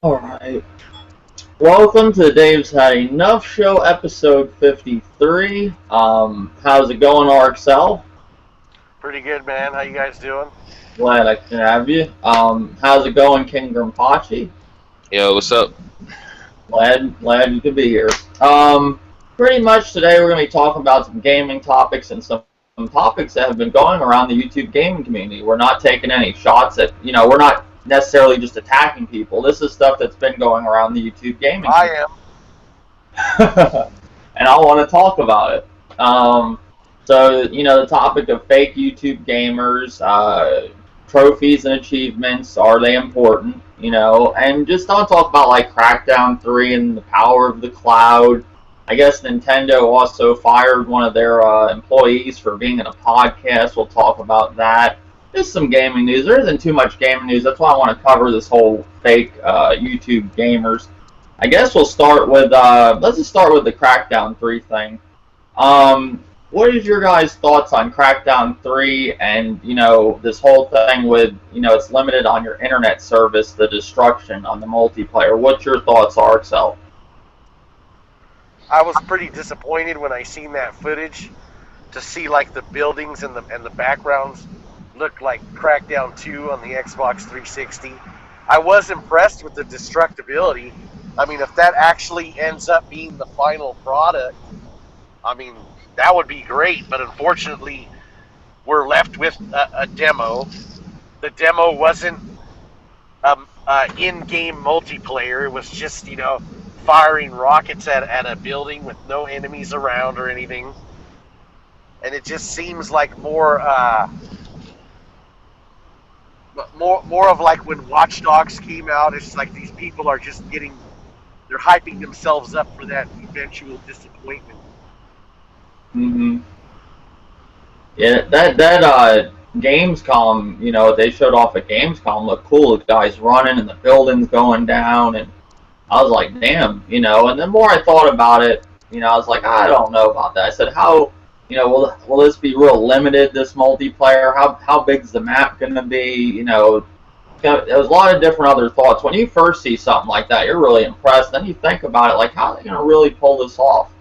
Alright. Welcome to Dave's Had Enough Show, episode 53. How's it going, RXL? Pretty good, man. How you guys doing? Glad I can have you. How's it going, King Grimpachi? Yo, what's up? Glad you could be here. Pretty much today we're going to be talking about some gaming topics and some topics that have been going around the YouTube gaming community. We're not taking any shots at, we're not necessarily just attacking people. This is stuff that's been going around the YouTube gaming community. I am. And I want to talk about it. So, the topic of fake YouTube gamers, trophies and achievements, are they important? And just don't talk about like Crackdown 3 and the power of the cloud. I guess Nintendo also fired one of their employees for being in a podcast. We'll talk about that. Just some gaming news. There isn't too much gaming news. That's why I want to cover this whole fake YouTube gamers. I guess we'll start with, let's just start with the Crackdown 3 thing. What is your guys' thoughts on Crackdown 3 and, this whole thing with, it's limited on your internet service, the destruction on the multiplayer? What's your thoughts, RXL? I was pretty disappointed when I seen that footage to see like the buildings and the backgrounds look like Crackdown 2 on the Xbox 360. I was impressed with the destructibility. I mean, if that actually ends up being the final product, I mean, that would be great. But unfortunately, we're left with a demo. The demo wasn't in-game multiplayer. It was just, firing rockets at a building with no enemies around or anything. And it just seems like more of like when Watch Dogs came out. It's like these people are just they're hyping themselves up for that eventual disappointment. Mm-hmm. Yeah, that Gamescom, they showed off at Gamescom looked cool. The guys running and the buildings going down, and I was like, damn, And the more I thought about it, I was like, I don't know about that. I said, how, will this be real limited? This multiplayer? How big's the map gonna be? There was a lot of different other thoughts. When you first see something like that, you're really impressed. Then you think about it, like, how are they gonna really pull this off?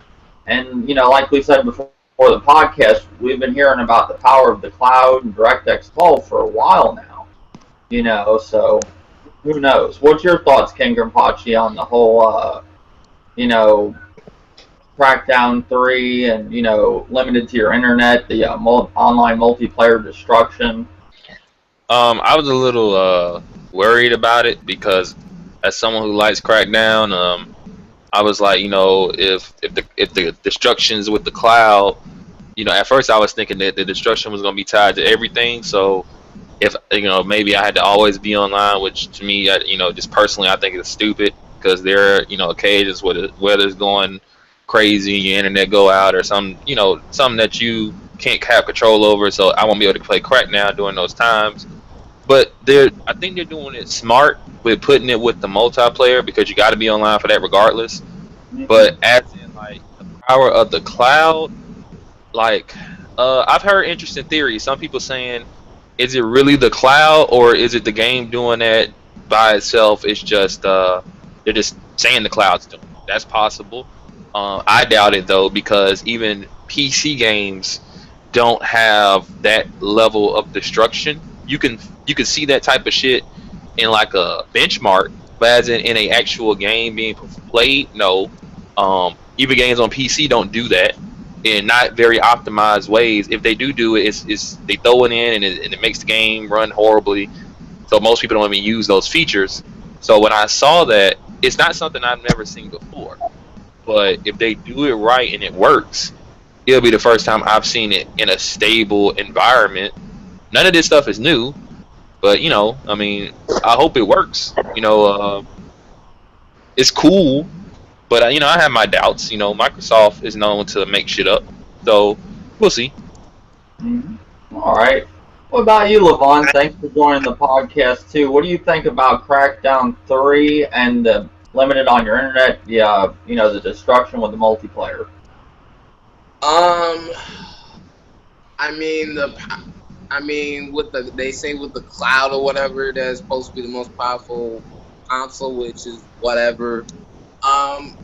And like we said before the podcast, we've been hearing about the power of the cloud and DirectX 12 for a while now. So who knows? What's your thoughts, Ken Grimpachi, on the whole, Crackdown 3 and, limited to your internet, the online multiplayer destruction? I was a little worried about it because, as someone who likes Crackdown, I was like, if the destructions with the cloud, at first I was thinking that the destruction was going to be tied to everything. So if maybe I had to always be online, which to me, just personally, I think it's stupid because there are occasions where the weather's going crazy, your internet go out, or something that you can't have control over. So I won't be able to play Crackdown during those times. But I think they're doing it smart with putting it with the multiplayer because you got to be online for that regardless. But as in like the power of the cloud, like I've heard interesting theories. Some people saying, is it really the cloud or is it the game doing that by itself? It's just they're just saying the cloud's doing it. That's possible. I doubt it though because even PC games don't have that level of destruction. You can see that type of shit in like a benchmark, but as in a actual game being played, no. Even games on PC don't do that in not very optimized ways. If they do it, it's they throw it in and it makes the game run horribly. So most people don't even use those features. So when I saw that, it's not something I've never seen before. But if they do it right and it works, it'll be the first time I've seen it in a stable environment. None of this stuff is new, but I mean, I hope it works. It's cool, but I have my doubts. Microsoft is known to make shit up, so we'll see. All right. What about you, Levon? Thanks for joining the podcast too. What do you think about Crackdown 3 and the limited on your internet? The destruction with the multiplayer. I mean, with they say with the cloud or whatever, that's supposed to be the most powerful console, which is whatever.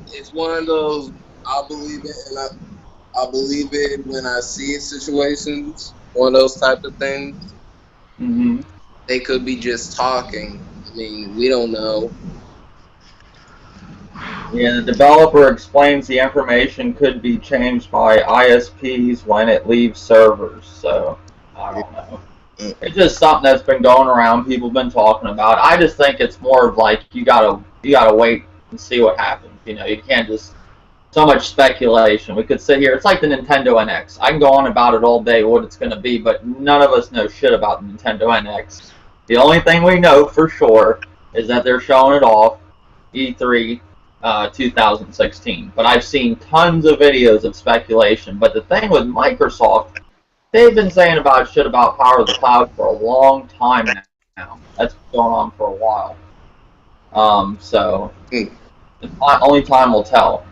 It's one of those I'll believe it and I'll believe it when I see it situations. One of those type of things. Mm-hmm. They could be just talking. I mean, we don't know. Yeah, the developer explains the information could be changed by ISPs when it leaves servers. So I don't know. It's just something that's been going around. People have been talking about. I just think it's more of like you gotta wait and see what happens. You know, you can't just so much speculation. We could sit here. It's like the Nintendo NX. I can go on about it all day, what it's going to be, but none of us know shit about the Nintendo NX. The only thing we know for sure is that they're showing it off E3 2016. But I've seen tons of videos of speculation. But the thing with Microsoft, they've been saying about shit about Power of the Cloud for a long time now. That's been going on for a while. So only time will tell.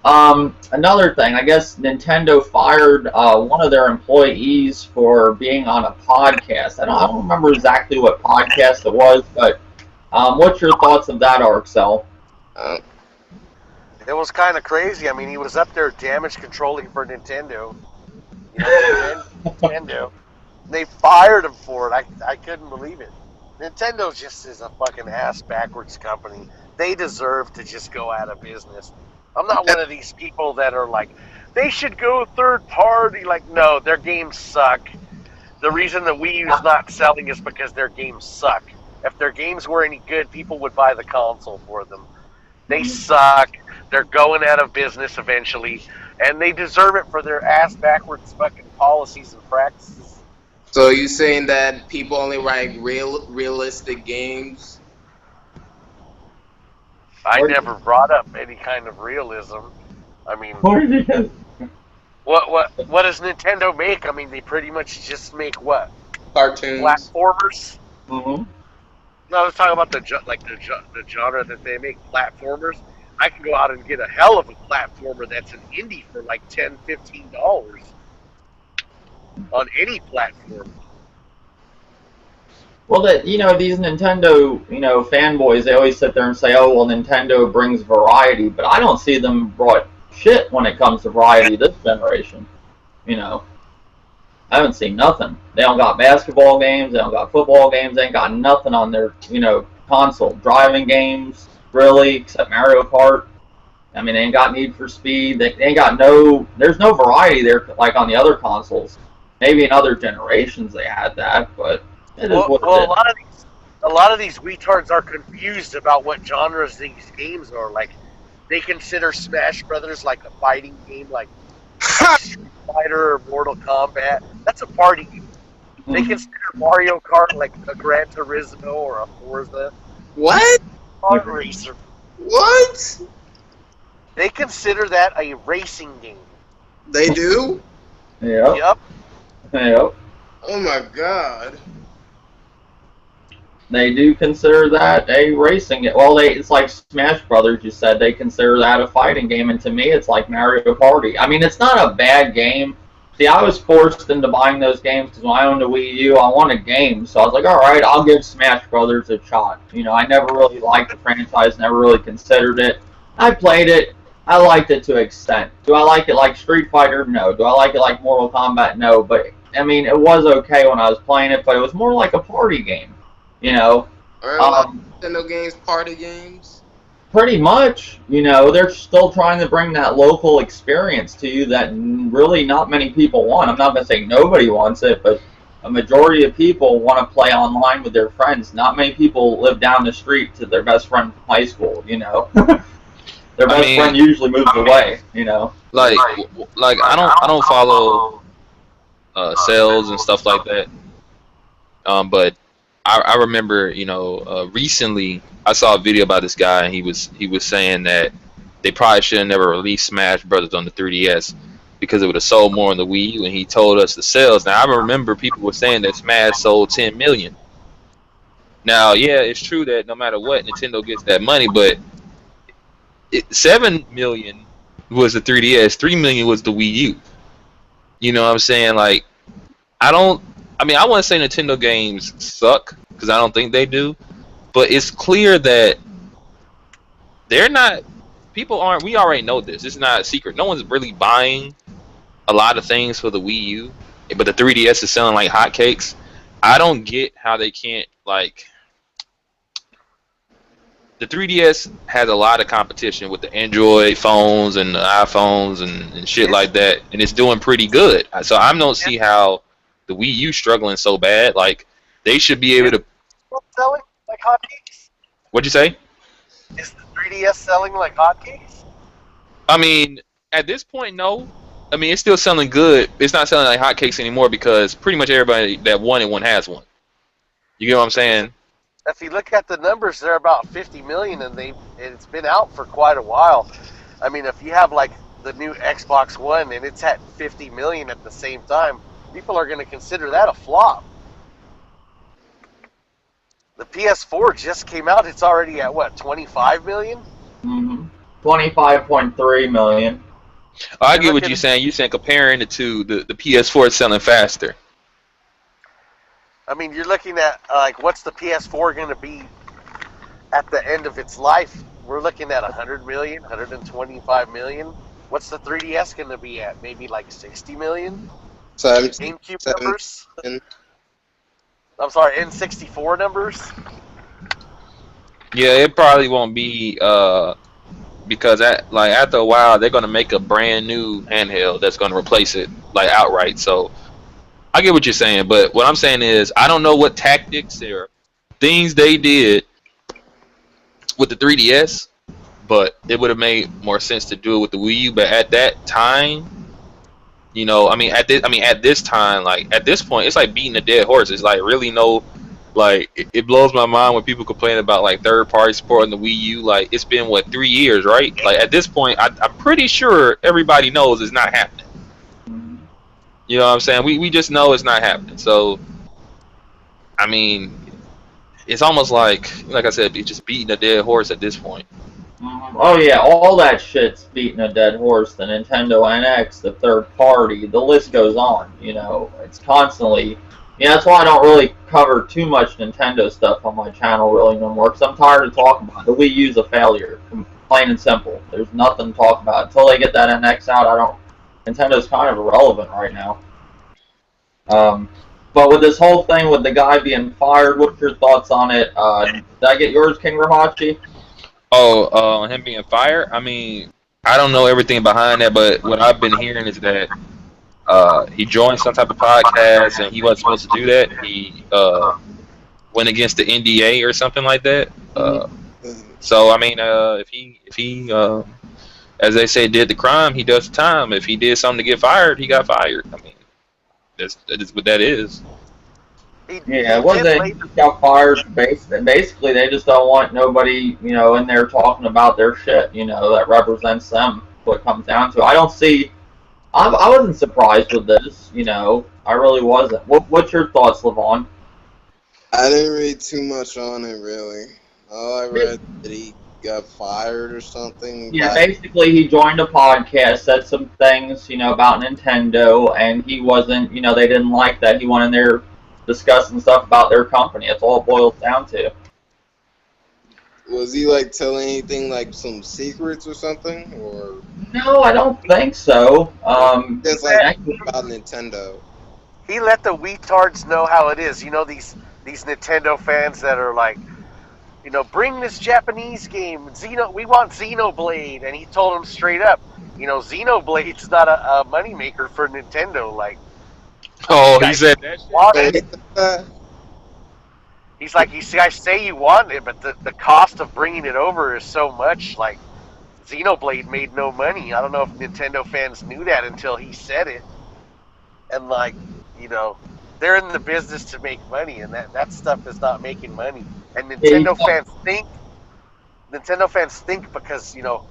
Another thing, I guess Nintendo fired one of their employees for being on a podcast. I don't remember exactly what podcast it was, but what's your thoughts of that, Arxel? It was kind of crazy. I mean, he was up there damage controlling for Nintendo. You know, Nintendo. They fired him for it. I couldn't believe it. Nintendo just is a fucking ass backwards company. They deserve to just go out of business. I'm not one of these people that are like, they should go third party. Like, no, their games suck. The reason that Wii U's not selling is because their games suck. If their games were any good, people would buy the console for them. They suck. They're going out of business eventually, and they deserve it for their ass backwards fucking policies and practices. So you saying that people only write realistic games? I never brought up any kind of realism. I mean, what does Nintendo make? I mean, they pretty much just make what? Cartoons. Platformers. Mm-hmm. No, I was talking about the genre that they make, platformers. I can go out and get a hell of a platformer that's an indie for like $10, $15 on any platform. Well, these Nintendo, fanboys, they always sit there and say, oh, well, Nintendo brings variety, but I don't see them brought shit when it comes to variety this generation. I haven't seen nothing. They don't got basketball games, they don't got football games, they ain't got nothing on their, console. Driving games, really, except Mario Kart. I mean, they ain't got Need for Speed. They ain't got there's no variety there like on the other consoles. Maybe in other generations they had that, but it is what it is. A lot of these retards are confused about what genres these games are. Like, they consider Smash Brothers like a fighting game, like Street Fighter or Mortal Kombat. That's a party game. Mm-hmm. They consider Mario Kart like a Gran Turismo or a Forza. What? Kart racer. What? They consider that a racing game. They do? Yep. Yep. Oh my god. They do consider that a racing game. Well, it's like Smash Brothers, you said. They consider that a fighting game, and to me, it's like Mario Party. I mean, it's not a bad game. See, I was forced into buying those games because when I owned a Wii U, I wanted games. So I was like, all right, I'll give Smash Brothers a shot. I never really liked the franchise, never really considered it. I played it. I liked it to an extent. Do I like it like Street Fighter? No. Do I like it like Mortal Kombat? No. But, I mean, it was okay when I was playing it, but it was more like a party game. Nintendo games, party games? Pretty much. They're still trying to bring that local experience to you that really not many people want. I'm not going to say nobody wants it, but a majority of people want to play online with their friends. Not many people live down the street to their best friend from high school, Their best friend usually moves away, Like I don't follow sales and stuff like that. But I remember, recently I saw a video about this guy, and he was saying that they probably should have never released Smash Brothers on the 3DS because it would have sold more on the Wii U. And he told us the sales. Now I remember people were saying that Smash sold 10 million. Now, yeah, it's true that no matter what, Nintendo gets that money, but 7 million was the 3DS, 3 million was the Wii U. You know what I'm saying? Like, I wouldn't say Nintendo games suck, because I don't think they do. but it's clear that they're not. People aren't. We already know this. It's not a secret. No one's really buying a lot of things for the Wii U, but the 3DS is selling like hotcakes. I don't get how they can't like. The 3DS has a lot of competition with the Android phones and the iPhones and shit like that, and it's doing pretty good. So I don't see how the Wii U struggling so bad. Like they should be able to. Selling like hotcakes? What'd you say? Is the 3DS selling like hotcakes? I mean, at this point, no. I mean, it's still selling good. It's not selling like hotcakes anymore because pretty much everybody that wanted one has one. You get what I'm saying? If you look at the numbers, they're about 50 million, and it's been out for quite a while. I mean, if you have like the new Xbox One and it's at 50 million at the same time, people are going to consider that a flop. The PS4 just came out. It's already at what, 25 million? Mm-hmm. 25.3 million. I get what you're saying. You're saying comparing the two, the PS4 is selling faster. I mean, you're looking at, like, what's the PS4 going to be at the end of its life? We're looking at 100 million, 125 million. What's the 3DS going to be at? Maybe like 60 million? GameCube numbers? I'm sorry, N64 numbers? Yeah, it probably won't be, because after a while, they're going to make a brand new handheld that's going to replace it, like, outright, so... I get what you're saying, but what I'm saying is I don't know what tactics or things they did with the 3DS, but it would have made more sense to do it with the Wii U. But at that time, you know, at this time, like at this point, it's like beating a dead horse. It's like really it blows my mind when people complain about like third-party support on the Wii U. Like it's been 3 years, right? Like at this point, I'm pretty sure everybody knows it's not happening. You know what I'm saying? We just know it's not happening. So, I mean, it's almost like I said, it's just beating a dead horse at this point. Oh yeah, all that shit's beating a dead horse. The Nintendo NX, the third party, the list goes on. You know, it's constantly. Yeah, that's why I don't really cover too much Nintendo stuff on my channel really no more. Because I'm tired of talking about it. The Wii U's a failure, plain and simple. There's nothing to talk about until they get that NX out. Nintendo's kind of irrelevant right now. But with this whole thing with the guy being fired, what's your thoughts on it? Did I get yours, King Rahachi? Oh, him being fired? I mean, I don't know everything behind that, but what I've been hearing is that he joined some type of podcast and he wasn't supposed to do that. He went against the NDA or something like that. So I mean, if he as they say, did the crime, he does the time. If he did something to get fired, he got fired. I mean, that is what that is. Yeah, it wasn't he got fired. Basically, they just don't want nobody, you know, in there talking about their shit, you know, that represents them. What it comes down to. I don't see. I wasn't surprised with this, you know. I really wasn't. What's your thoughts, Levon? I didn't read too much on it, really. All I read that he got fired or something. Yeah, basically he joined a podcast, said some things, you know, about Nintendo, and he wasn't, you know, they didn't like that. He went in there discussing stuff about their company. That's all it boils down to. Was he like telling anything like some secrets or something, or? No, I don't think so. It's like about Nintendo. He let the weetards know how it is. You know, these Nintendo fans that are like, you know, bring this Japanese game, we want Xenoblade, and he told them straight up, you know, Xenoblade's not a moneymaker for Nintendo. Like, oh, he said that. He's like, you guys say you want it, but the cost of bringing it over is so much. Like, Xenoblade made no money. I don't know if Nintendo fans knew that until he said it. And like, you know, they're in the business to make money, and that stuff is not making money. And Nintendo fans think because, you know,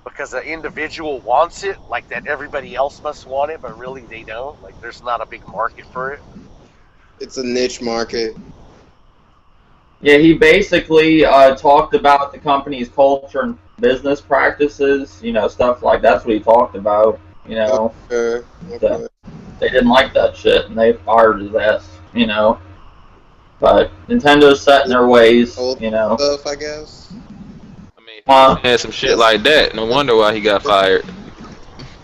because an individual wants it, like that everybody else must want it, but really they don't. Like, there's not a big market for it. It's a niche market. Yeah, he basically talked about the company's culture and business practices, you know, stuff like that's what he talked about, you know. Okay. So they didn't like that shit, and they fired his ass, you know. But Nintendo's set in their ways, Old you know. stuff, I guess. I mean, if he was saying some shit like that, no wonder why he got fired.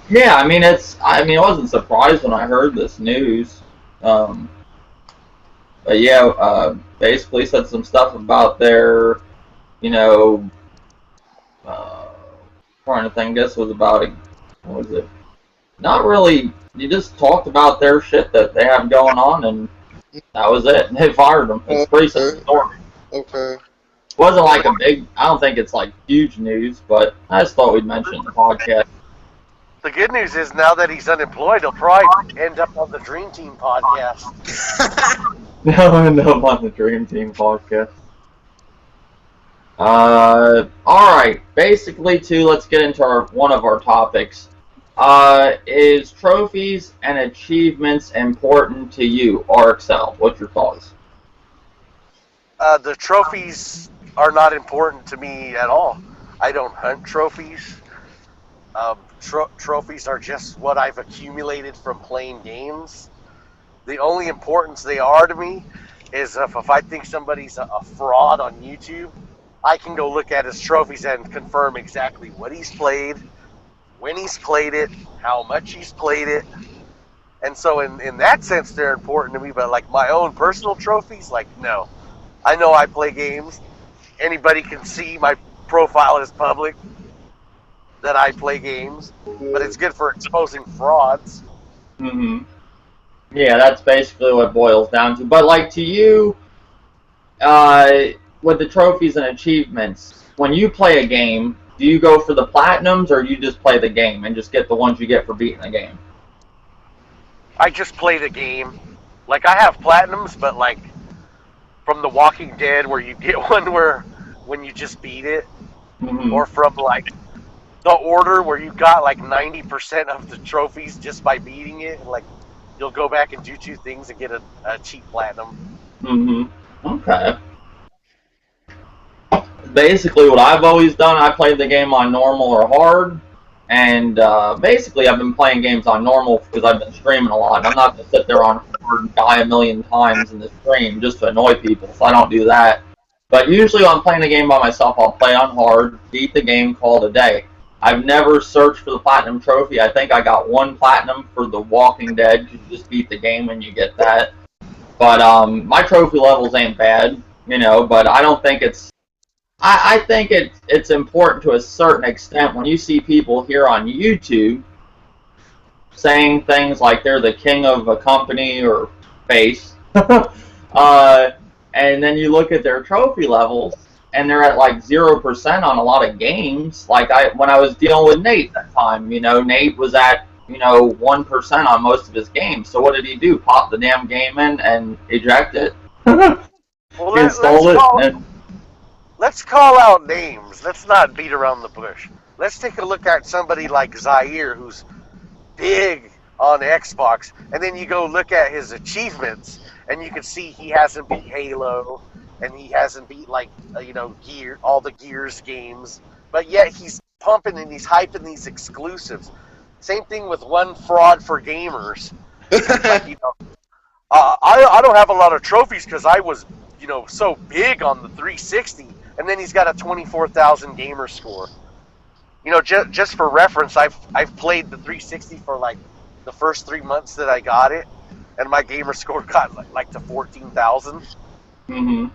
Yeah, I mean, I wasn't surprised when I heard this news. But yeah, basically said some stuff about their, you know, trying to think. I guess it was about what was it? Not really. You just talked about their shit that they have going on, and that was it. And they fired them. It's a pretty simple story. Okay. Wasn't like a big. I don't think it's like huge news, but I just thought we'd mention it in the podcast. The good news is now that he's unemployed, he'll probably end up on the Dream Team podcast. Now I end up on the Dream Team podcast. Alright. Basically, too, let's get into one of our topics. Is trophies and achievements important to you, RXL? What's your thoughts? The trophies are not important to me at all. I don't hunt trophies. Trophies are just what I've accumulated from playing games. The only importance they are to me is if I think somebody's a fraud on YouTube, I can go look at his trophies and confirm exactly what he's played, when he's played it, how much he's played it. And so in that sense, they're important to me. But like my own personal trophies, like, no. I know I play games. Anybody can see my profile is public that I play games. But it's good for exposing frauds. Mm-hmm. Yeah, that's basically what it boils down to. But like to you, with the trophies and achievements, when you play a game, do you go for the platinums or you just play the game and just get the ones you get for beating the game? I just play the game. Like, I have platinums, but like from The Walking Dead where you get one when you just beat it, or from like The Order where you got like 90% of the trophies just by beating it, and like you'll go back and do two things and get a cheap platinum. Okay. Basically, what I've always done, I played the game on normal or hard, and basically I've been playing games on normal because I've been streaming a lot. I'm not going to sit there on hard and die a million times in the stream just to annoy people, so I don't do that. But usually when I'm playing a game by myself, I'll play on hard, beat the game, call it a day. I've never searched for the platinum trophy. I think I got one platinum for The Walking Dead, because you just beat the game and you get that. But my trophy levels ain't bad, you know, but I don't think it's... I think it's important to a certain extent when you see people here on YouTube saying things like they're the king of a company or face, and then you look at their trophy levels and they're at like 0% on a lot of games. Like when I was dealing with Nate that time, you know, Nate was at 1% on most of his games. So what did he do? Pop the damn game in and eject it. Well, Install it. Let's call out names. Let's not beat around the bush. Let's take a look at somebody like Zaire, who's big on Xbox, and then you go look at his achievements, and you can see he hasn't beat Halo, and he hasn't beat all the Gears games, but yet he's pumping and he's hyping these exclusives. Same thing with One Fraud for Gamers. Like, I don't have a lot of trophies because I was so big on the 360. And then he's got a 24,000 gamer score. Just for reference, I've played the 360 for like the first 3 months that I got it, and my gamer score got like to 14,000. So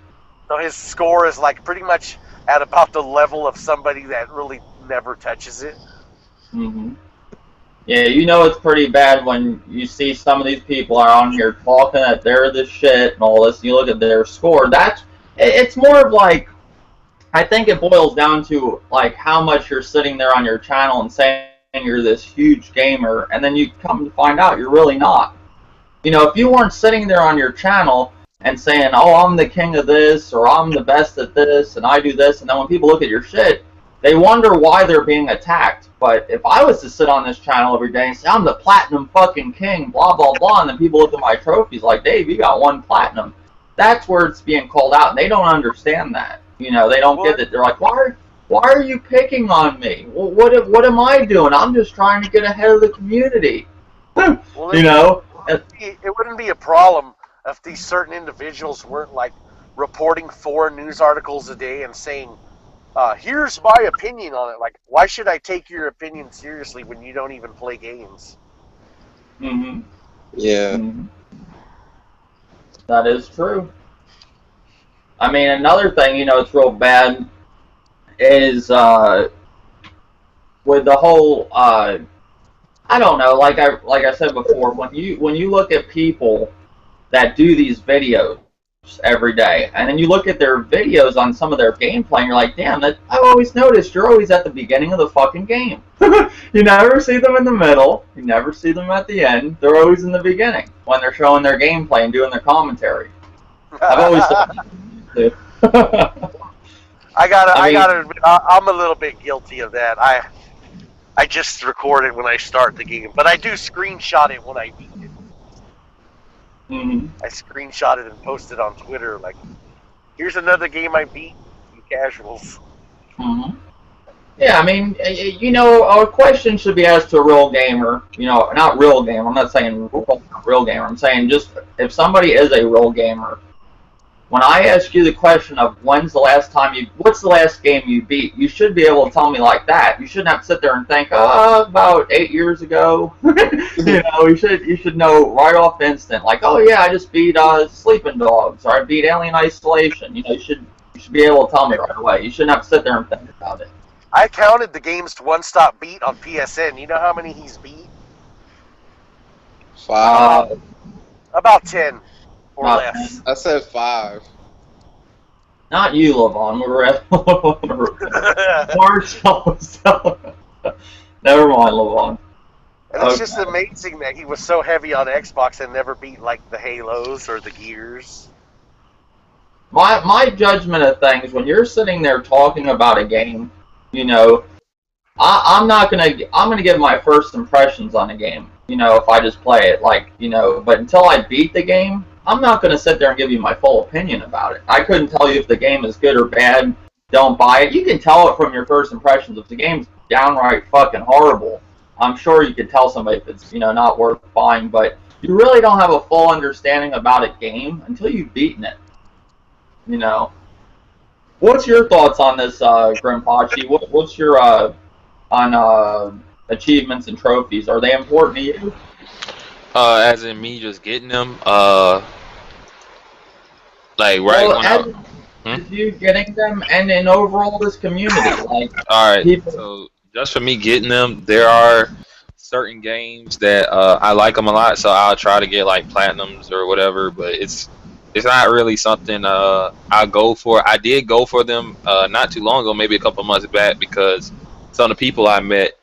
his score is like pretty much at about the level of somebody that really never touches it. Yeah, it's pretty bad when you see some of these people are on here talking that they're the shit and all this. And you look at their score. It's more of like, I think it boils down to like how much you're sitting there on your channel and saying you're this huge gamer, and then you come to find out you're really not. If you weren't sitting there on your channel and saying, oh, I'm the king of this, or I'm the best at this, and I do this, and then when people look at your shit, they wonder why they're being attacked. But if I was to sit on this channel every day and say, I'm the platinum fucking king, blah, blah, blah, and then people look at my trophies like, Dave, you got one platinum, that's where it's being called out, and they don't understand that. They don't get it. They're like, why are you picking on me? Well, what am I doing? I'm just trying to get ahead of the community. It wouldn't be a problem if these certain individuals weren't like reporting 4 news articles a day and saying, here's my opinion on it. Like, why should I take your opinion seriously when you don't even play games? Mm-hmm. Yeah. Mm-hmm. That is true. I mean, another thing, you know, it's real bad is with the whole I don't know, like I said before, when you look at people that do these videos every day, and then you look at their videos on some of their gameplay, and you're like, damn, that I've always noticed you're always at the beginning of the fucking game. You never see them in the middle. You never see them at the end. They're always in the beginning when they're showing their gameplay and doing their commentary. I've always thought that. I gotta admit, I'm a little bit guilty of that. I just record it when I start the game, but I do screenshot it when I beat it. Mm-hmm. I screenshot it and post it on Twitter, like, here's another game I beat, you casuals. Mm-hmm. Yeah, I mean, you know, a question should be asked to a real gamer. You know, not real gamer. I'm not saying real gamer. I'm saying just if somebody is a real gamer, when I ask you the question of what's the last game you beat, you should be able to tell me like that. You shouldn't have to sit there and think, about 8 years ago. You know, you should know right off instant, like, oh yeah, I just beat Sleeping Dogs, or I beat Alien Isolation. You know, you should be able to tell me right away. You shouldn't have to sit there and think about it. I counted the games to One Stop Beat on PSN. You know how many he's beat? 5. About 10 or less. I said 5. Not you, Levon. We were at Marshall was never mind, Levon. And it's just amazing that he was so heavy on Xbox and never beat like the Halos or the Gears. My judgment of things, when you're sitting there talking about a game, you know, I'm gonna give my first impressions on a game. You know, if I just play it, like, you know, but until I beat the game, I'm not gonna sit there and give you my full opinion about it. I couldn't tell you if the game is good or bad. Don't buy it. You can tell it from your first impressions. If the game's downright fucking horrible, I'm sure you could tell somebody if it's, you know, not worth buying. But you really don't have a full understanding about a game until you've beaten it. You know. What's your thoughts on this, Grimpachi? What's your on achievements and trophies? Are they important to you? As in me just getting them, like as you getting them, and in overall this community, like, all right. people. So just for me getting them, there are certain games that I like them a lot, so I'll try to get like platinums or whatever. But it's not really something I go for. I did go for them not too long ago, maybe a couple months back, because some of the people I met,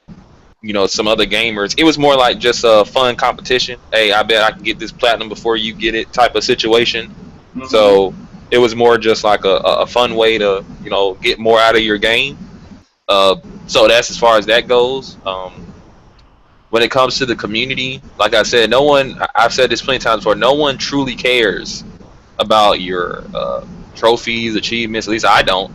you know, some other gamers, it was more like just a fun competition. Hey, I bet I can get this platinum before you get it type of situation. Mm-hmm. So it was more just like a fun way to, you know, get more out of your game. So that's as far as that goes. When it comes to the community, like I said, I've said this plenty of times before, no one truly cares about your trophies, achievements. At least I don't.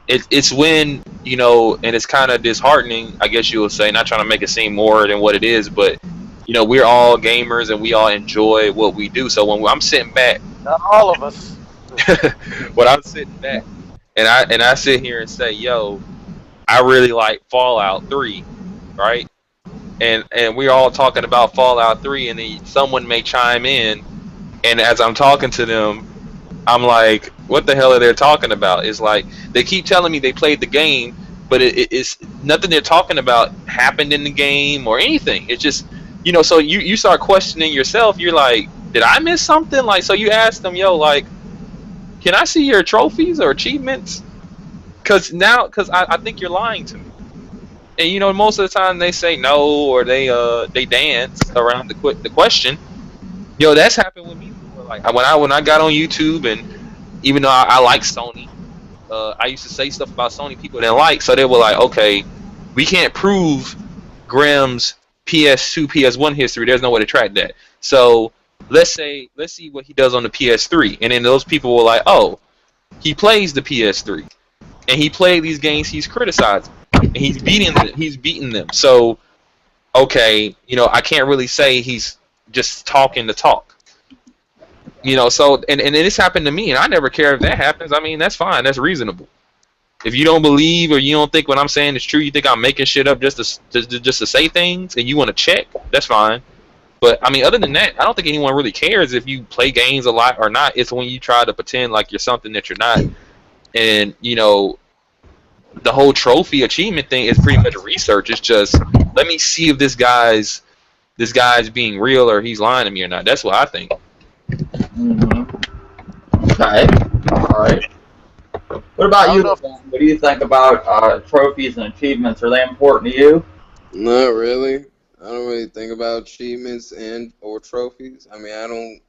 It's when, you know, and it's kind of disheartening, I guess you would say, not trying to make it seem more than what it is, but, you know, we're all gamers and we all enjoy what we do. So when I'm sitting back, not all of us. when I'm sitting back and I sit here and say, yo, I really like Fallout 3, right? And we're all talking about Fallout 3, and then someone may chime in, and as I'm talking to them, I'm like, what the hell are they talking about? It's like they keep telling me they played the game, but it's nothing they're talking about happened in the game or anything. It's just, you know, so you start questioning yourself. You're like, did I miss something? Like, so you ask them, yo, like, can I see your trophies or achievements? Because I think you're lying to me. And, you know, most of the time they say no, or they dance around the question. Yo, that's happened with me before. Like when I got on YouTube, and even though I like Sony, I used to say stuff about Sony people didn't like, so they were like, okay, we can't prove Graham's PS2, PS1 history. There's no way to track that. So let's see what he does on the PS3. And then those people were like, oh, he plays the PS3, and he played these games he's criticizing, and he's beating them. So, okay, you know, I can't really say he's just talking the talk. You know, so and this happened to me, and I never care if that happens. I mean, that's fine. That's reasonable. If you don't believe or you don't think what I'm saying is true, you think I'm making shit up just to say things, and you want to check, that's fine. But I mean, other than that, I don't think anyone really cares if you play games a lot or not. It's when you try to pretend like you're something that you're not. And you know, the whole trophy achievement thing is pretty much research. It's just let me see if this guy's being real or he's lying to me or not. That's what I think. Okay. All right. What about you? What do you think about trophies and achievements? Are they important to you? Not really. I don't really think about achievements and or trophies. I don't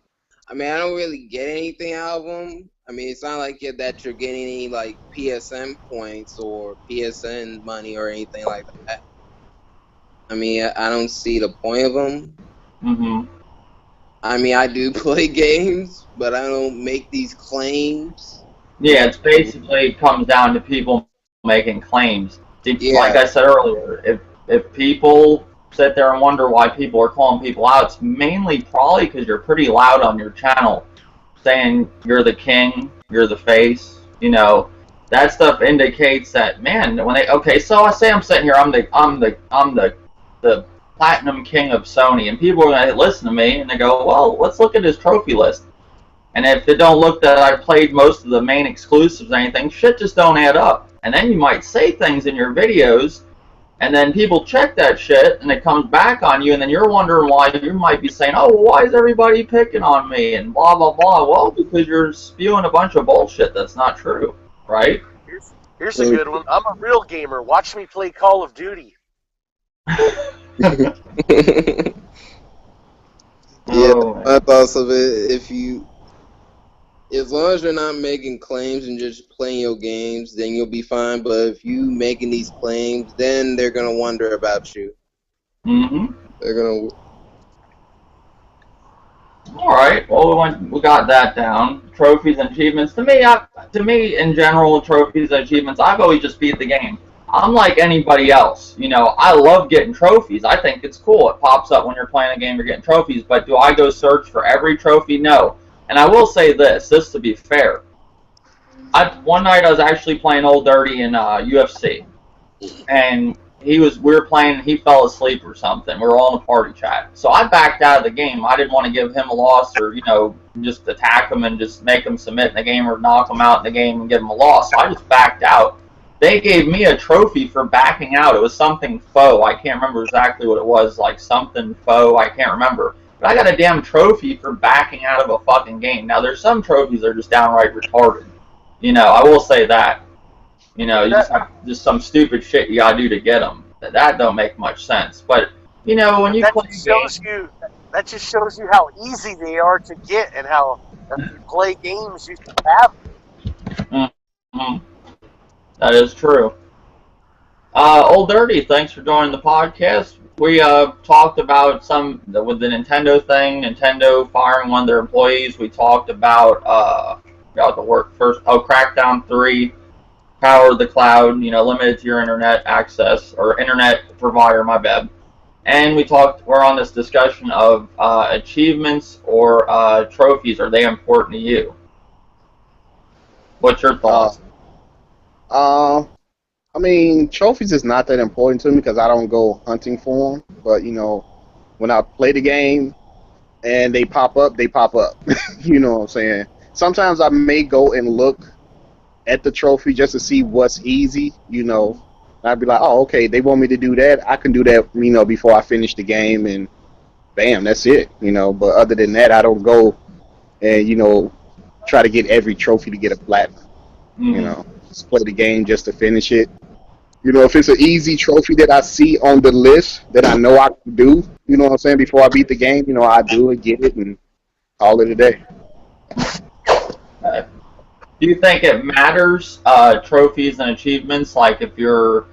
really get anything out of them. I mean, it's not like that you're getting any like PSN points or PSN money or anything like that. I mean, I don't see the point of them. Mm-hmm. I mean, I do play games, but I don't make these claims. Yeah, it's basically comes down to people making claims. Yeah. Like I said earlier, if people sit there and wonder why people are calling people out, it's mainly probably because you're pretty loud on your channel, saying you're the king, you're the face. You know, that stuff indicates that, man. When they so I say I'm sitting here, I'm the platinum king of Sony, and people are gonna listen to me and they go, well, let's look at his trophy list. And if it don't look that I played most of the main exclusives or anything, shit just don't add up. And then you might say things in your videos, and then people check that shit, and it comes back on you, and then you're wondering why. You might be saying, oh, well, why is everybody picking on me, and blah, blah, blah. Well, because you're spewing a bunch of bullshit that's not true, right? Here's a good one. I'm a real gamer. Watch me play Call of Duty. Yeah, my thoughts of it, as long as you're not making claims and just playing your games, then you'll be fine. But if you making these claims, then they're gonna wonder about you. Mm-hmm. They're gonna. All right. Well, we got that down. Trophies and achievements. To me, in general, trophies and achievements, I've always just beat the game. I'm like anybody else. You know, I love getting trophies. I think it's cool. It pops up when you're playing a game, you're getting trophies. But do I go search for every trophy? No. And I will say this to be fair. One night I was actually playing Old Dirty in UFC, and we were playing. He fell asleep or something. We were all in a party chat, so I backed out of the game. I didn't want to give him a loss, or just attack him and just make him submit in the game or knock him out in the game and give him a loss. So I just backed out. They gave me a trophy for backing out. It was something faux. I can't remember exactly what it was. Like something faux. I can't remember. But I got a damn trophy for backing out of a fucking game. Now, there's some trophies that are just downright retarded. You know, I will say that. You know, you just have just some stupid shit you gotta do to get them. That don't make much sense. But, you know, when you play games... That just shows you how easy they are to get and how if you play games, you can have them. Mm-hmm. That is true. Old Dirty, thanks for joining the podcast. We talked about with the Nintendo thing, Nintendo firing one of their employees. We talked about Crackdown 3, power of the cloud, limited to your internet access or internet provider, my bad. And we're on this discussion of achievements or trophies. Are they important to you? What's your thoughts? I mean, trophies is not that important to me because I don't go hunting for them. But, when I play the game and they pop up, they pop up. You know what I'm saying? Sometimes I may go and look at the trophy just to see what's easy, I'd be like, oh, okay, they want me to do that. I can do that, before I finish the game, and bam, that's it, But other than that, I don't go and, try to get every trophy to get a platinum, Just play the game just to finish it. If it's an easy trophy that I see on the list that I know I can do, what I'm saying, before I beat the game, I do it, get it, and call it a day. Do you think it matters, trophies and achievements, like if you're,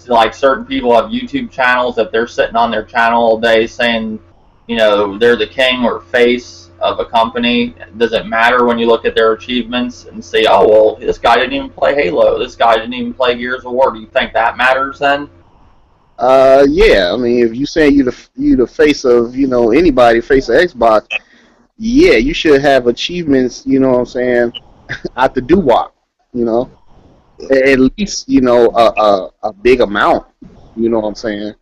like certain people have YouTube channels, if they're sitting on their channel all day saying, they're the king or face of a company, does it matter when you look at their achievements and say, oh, well, this guy didn't even play Halo, this guy didn't even play Gears of War? Do you think that matters then? Yeah, I mean, if you say you the face of, anybody, face of Xbox, yeah, you should have achievements. You know what I'm saying? At the doo-wop, you know, at least a big amount. You know what I'm saying?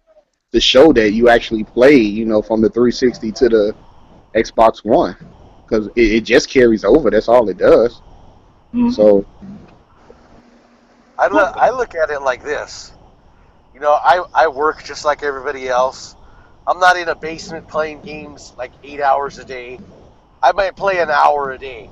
To show that you actually played, from the 360 to the Xbox One, because it just carries over. That's all it does. Mhm. So I look at it like this. You know, I work just like everybody else. I'm not in a basement playing games like 8 hours a day. I might play an hour a day.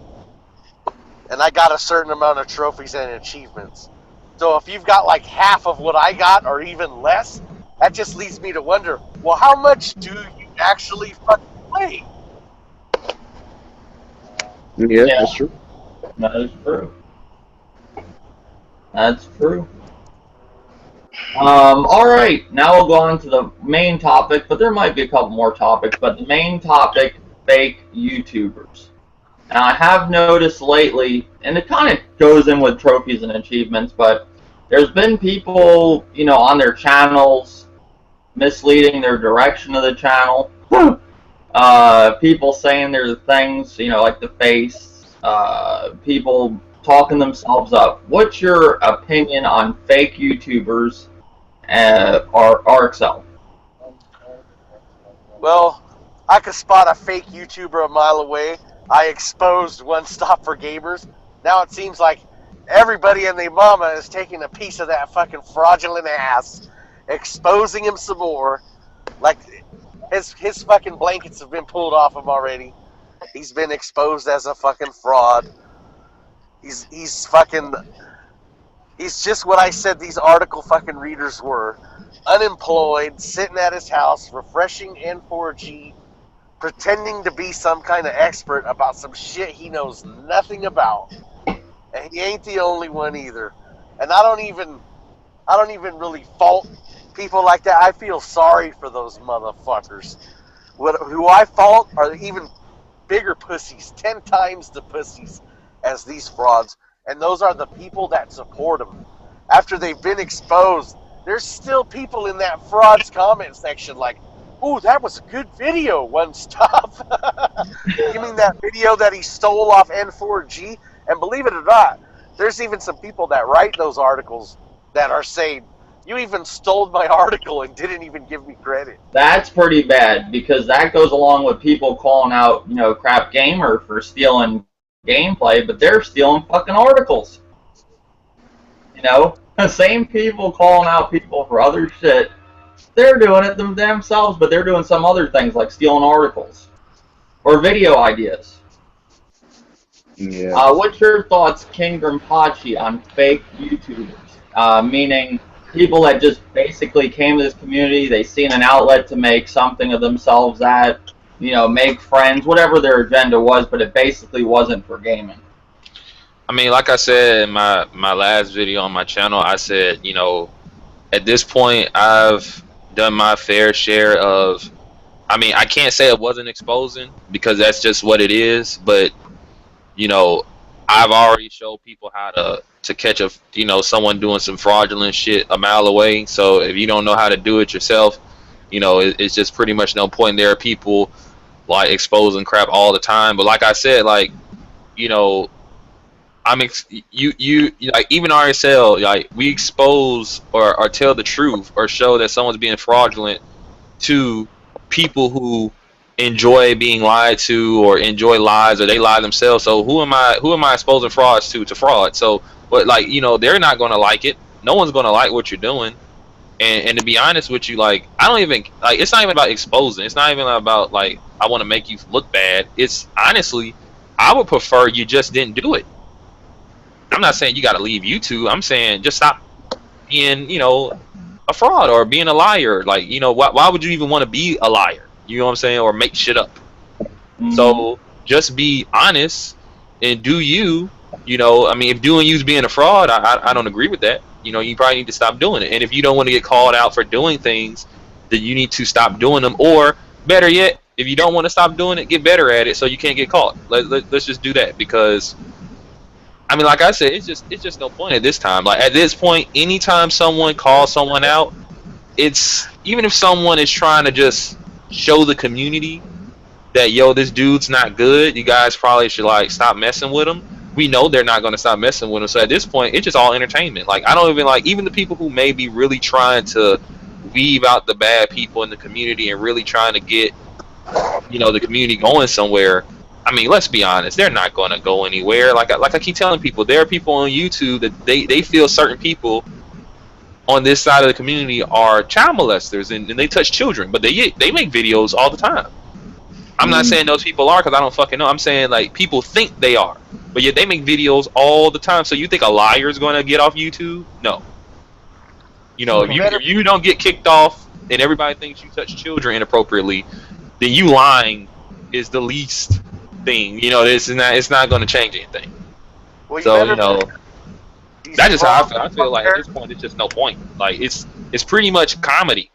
And I got a certain amount of trophies and achievements. So if you've got like half of what I got or even less, that just leads me to wonder, well, how much do you actually fucking play? yeah, Yeah, that's true. that is true. That's true. All right, now we'll go on to the main topic, but there might be a couple more topics. But the main topic, fake YouTubers. And I have noticed lately, and it kind of goes in with trophies and achievements, but there's been people, on their channels misleading their direction of the channel. People saying there's things, like the face, people talking themselves up. What's your opinion on fake YouTubers or RXL? Well, I could spot a fake YouTuber a mile away. I exposed One Stop for Gamers. Now it seems like everybody and their mama is taking a piece of that fucking fraudulent ass, exposing him some more. Like his fucking blankets have been pulled off him already. He's been exposed as a fucking fraud. He's fucking. He's just what I said these article fucking readers were. Unemployed, sitting at his house, refreshing N4G, pretending to be some kind of expert about some shit he knows nothing about. And he ain't the only one either. And I don't even really fault people like that. I feel sorry for those motherfuckers. Who I fault are even bigger pussies, 10 times the pussies as these frauds. And those are the people that support them. After they've been exposed, there's still people in that fraud's comment section like, "Ooh, that was a good video, One Stop." You mean that video that he stole off N4G? And believe it or not, there's even some people that write those articles that are saying, "You even stole my article and didn't even give me credit." That's pretty bad because that goes along with people calling out, Crap Gamer for stealing gameplay, but they're stealing fucking articles. The same people calling out people for other shit, they're doing it themselves, but they're doing some other things like stealing articles or video ideas. Yeah. What's your thoughts, King Grimpachi, on fake YouTubers? Meaning people that just basically came to this community, they seen an outlet to make something of themselves at, make friends, whatever their agenda was, but it basically wasn't for gaming. I mean, like I said in my last video on my channel, I said, at this point, I've done my fair share of. I mean, I can't say it wasn't exposing because that's just what it is. But I've already showed people how to catch someone doing some fraudulent shit a mile away. So if you don't know how to do it yourself, it's just pretty much no point. There are people like exposing crap all the time. But like I said, like you like even RSL, like we expose or tell the truth or show that someone's being fraudulent to people who enjoy being lied to or enjoy lies or they lie themselves. So who am I exposing frauds to fraud? So but like they're not gonna like it. No one's gonna like what you're doing. And to be honest with you, like I don't even like it's not even about exposing. It's not even about like I want to make you look bad. It's honestly I would prefer you just didn't do it. I'm not saying you got to leave YouTube. I'm saying just stop being, a fraud or being a liar. Like, why would you even want to be a liar? You know what I'm saying? Or make shit up. Mm-hmm. So just be honest and do you. I mean, if doing you's being a fraud, I don't agree with that. You probably need to stop doing it. And if you don't want to get called out for doing things, then you need to stop doing them. Or better yet, if you don't want to stop doing it, get better at it so you can't get caught. Let's just do that because. I mean, like I said, it's just no point at this time. Like at this point, anytime someone calls someone out, it's even if someone is trying to just show the community that, yo, this dude's not good. You guys probably should like stop messing with him. We know they're not going to stop messing with him. So at this point, it's just all entertainment. Like, I don't even like, even the people who may be really trying to weave out the bad people in the community and really trying to get, you know, the community going somewhere. I mean, let's be honest, they're not going to go anywhere. Like I keep telling people, there are people on YouTube that they feel certain people on this side of the community are child molesters and they touch children, but they make videos all the time. I'm not saying those people are, because I don't fucking know. I'm saying like people think they are, but yet they make videos all the time. So you think a liar is going to get off YouTube? No. You know, if you don't get kicked off and everybody thinks you touch children inappropriately, then you lying is the least thing. You know, it's not going to change anything. Well, So you know, that's just how I feel. I feel like at this point, it's just no point. Like it's pretty much comedy.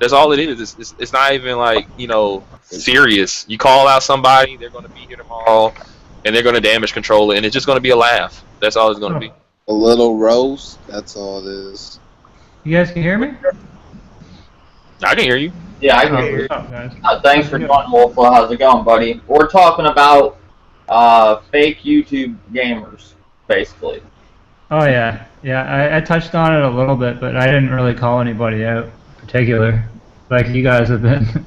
That's all it is. It's not even like, you know, serious. You call out somebody, they're going to be here tomorrow, and they're going to damage control it, and it's just going to be a laugh. That's all it's going to be. A little roast. That's all it is. You guys can hear me? I can hear you. Yeah, I can hear you. What's up, guys? Thanks for joining, Wolf. How's it going, buddy? We're talking about fake YouTube gamers, basically. Oh yeah, I touched on it a little bit, but I didn't really call anybody out in particular, like you guys have been.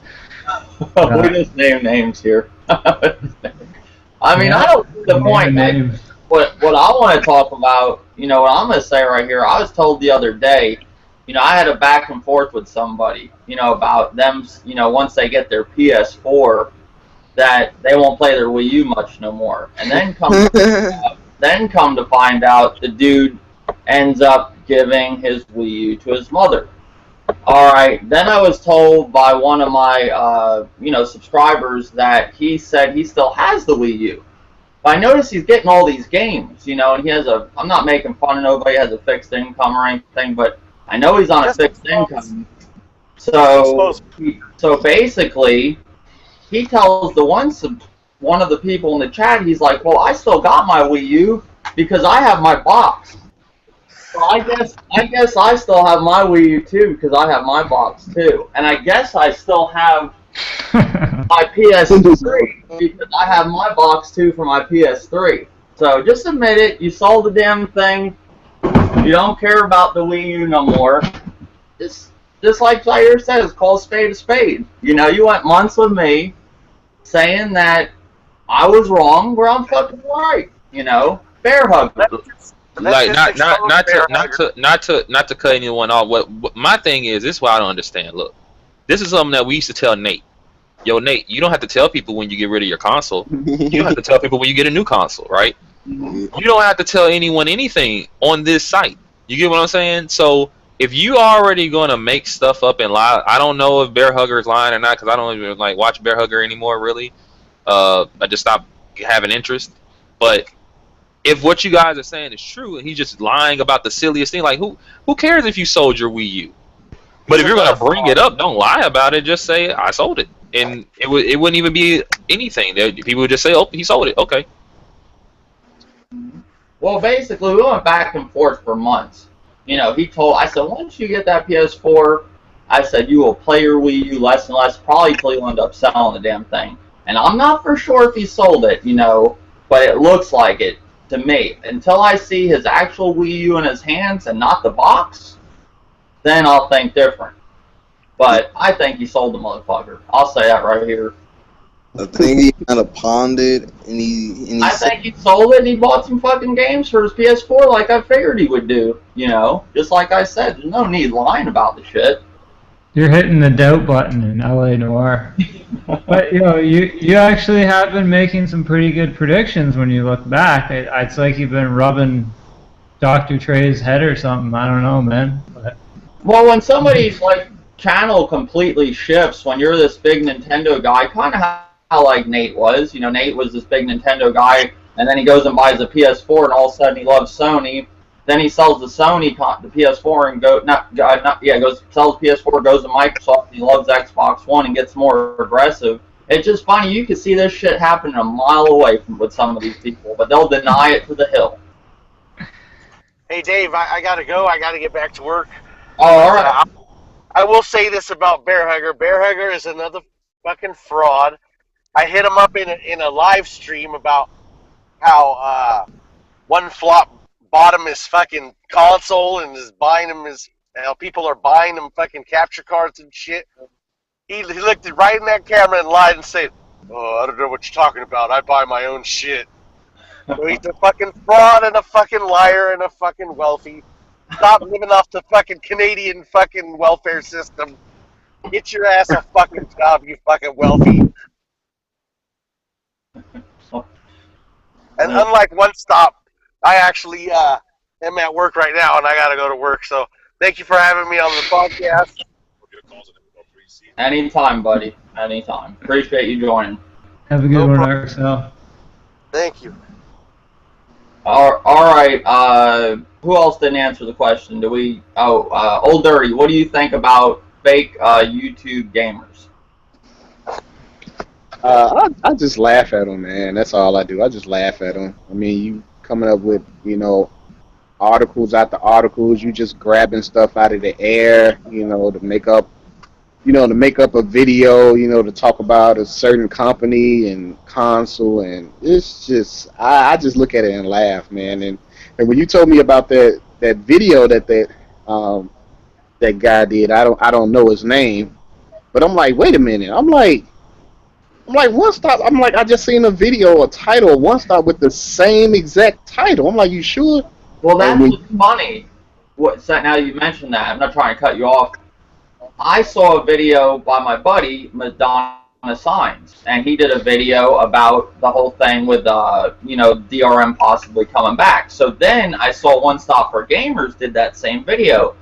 We just name names here. I mean, Yeah. I don't see the point. Names. What I want to talk about, you know, what I'm going to say right here, I was told the other day, you know, I had a back and forth with somebody, you know, about them, you know, once they get their PS4, that they won't play their Wii U much no more. And then come to find out the dude ends up giving his Wii U to his mother. All right. Then I was told by one of my, you know, subscribers that he said he still has the Wii U. But I noticed he's getting all these games, you know, and he has I'm not making fun of nobody, has a fixed income or anything, but I know he's on a fixed income. So basically, he tells one of the people in the chat, he's like, well, I still got my Wii U because I have my box. So I guess I still have my Wii U too because I have my box too. And I guess I still have my PS3 because I have my box too for my PS3. So just admit it, you sold the damn thing. You don't care about the Wii U no more. Just like Zaire says, call a spade a spade. You know, you went months with me saying that I was wrong where I'm fucking right. You know, bear hug. Like not to cut anyone off. What my thing is, this is what I don't understand. Look, this is something that we used to tell Nate. Yo, Nate, you don't have to tell people when you get rid of your console. You don't have to tell people when you get a new console, right? You don't have to tell anyone anything on this site. You get what I'm saying? So if you already gonna make stuff up and lie, I don't know if Bear Hugger is lying or not because I don't even like watch Bear Hugger anymore. Really, I just stopped having interest. But if what you guys are saying is true and he's just lying about the silliest thing, like who cares if you sold your Wii U? But if you're gonna bring it up, don't lie about it. Just say I sold it, and it wouldn't even be anything. People would just say, "Oh, he sold it." Okay. Well, basically, we went back and forth for months. You know, I said, once you get that PS4, I said, you will play your Wii U less and less, probably till you end up selling the damn thing. And I'm not for sure if he sold it, you know, but it looks like it to me. Until I see his actual Wii U in his hands and not the box, then I'll think different. But I think he sold the motherfucker. I'll say that right here. I think he kind of pawned it, and he I think he sold it and he bought some fucking games for his PS4 like I figured he would do, you know? Just like I said, there's no need lying about the shit. You're hitting the doubt button in LA Noir. But, you know, you actually have been making some pretty good predictions when you look back. It's like you've been rubbing Dr. Trey's head or something. I don't know, man. But Well, when somebody's like channel completely shifts, when you're this big Nintendo guy, kind of how like Nate was. You know, Nate was this big Nintendo guy, and then he goes and buys a PS4, and all of a sudden he loves Sony. Then he sells the PS4 and sells PS4, goes to Microsoft, and he loves Xbox One and gets more aggressive. It's just funny. You can see this shit happening a mile away with some of these people, but they'll deny it to the hill. Hey, Dave, I gotta go. I gotta get back to work. Oh, all right. I will say this about Bear Hugger. Bear Hugger is another fucking fraud. I hit him up in a live stream about how one flop bought him his fucking console and is buying him his. People are buying him fucking capture cards and shit. He looked right in that camera and lied and said, "Oh, I don't know what you're talking about. I buy my own shit." So he's a fucking fraud and a fucking liar and a fucking wealthy. Stop living off the fucking Canadian fucking welfare system. Get your ass a fucking job, you fucking wealthy. And unlike One Stop, I actually am at work right now and I gotta go to work. So thank you for having me on the podcast. Anytime, buddy. Anytime. Appreciate you joining. Have a good one, Arcel. Thank you. All right. Who else didn't answer the question? Do we? Old Dirty. What do you think about fake YouTube gamers? I just laugh at them, man. That's all I do. I just laugh at them. I mean, you coming up with, articles after articles. You just grabbing stuff out of the air, to make up, a video, to talk about a certain company and console, and it's just, I just look at it and laugh, man. And when you told me about that video that guy did, I don't know his name, but I'm like, wait a minute, I'm like One Stop. I'm like, I just seen a video, a title of One Stop with the same exact title. I'm like, you sure? Well, that's what's funny. Now you mentioned that. I'm not trying to cut you off. I saw a video by my buddy Madonna Signs, and he did a video about the whole thing with DRM possibly coming back. So then I saw One Stop for Gamers did that same video.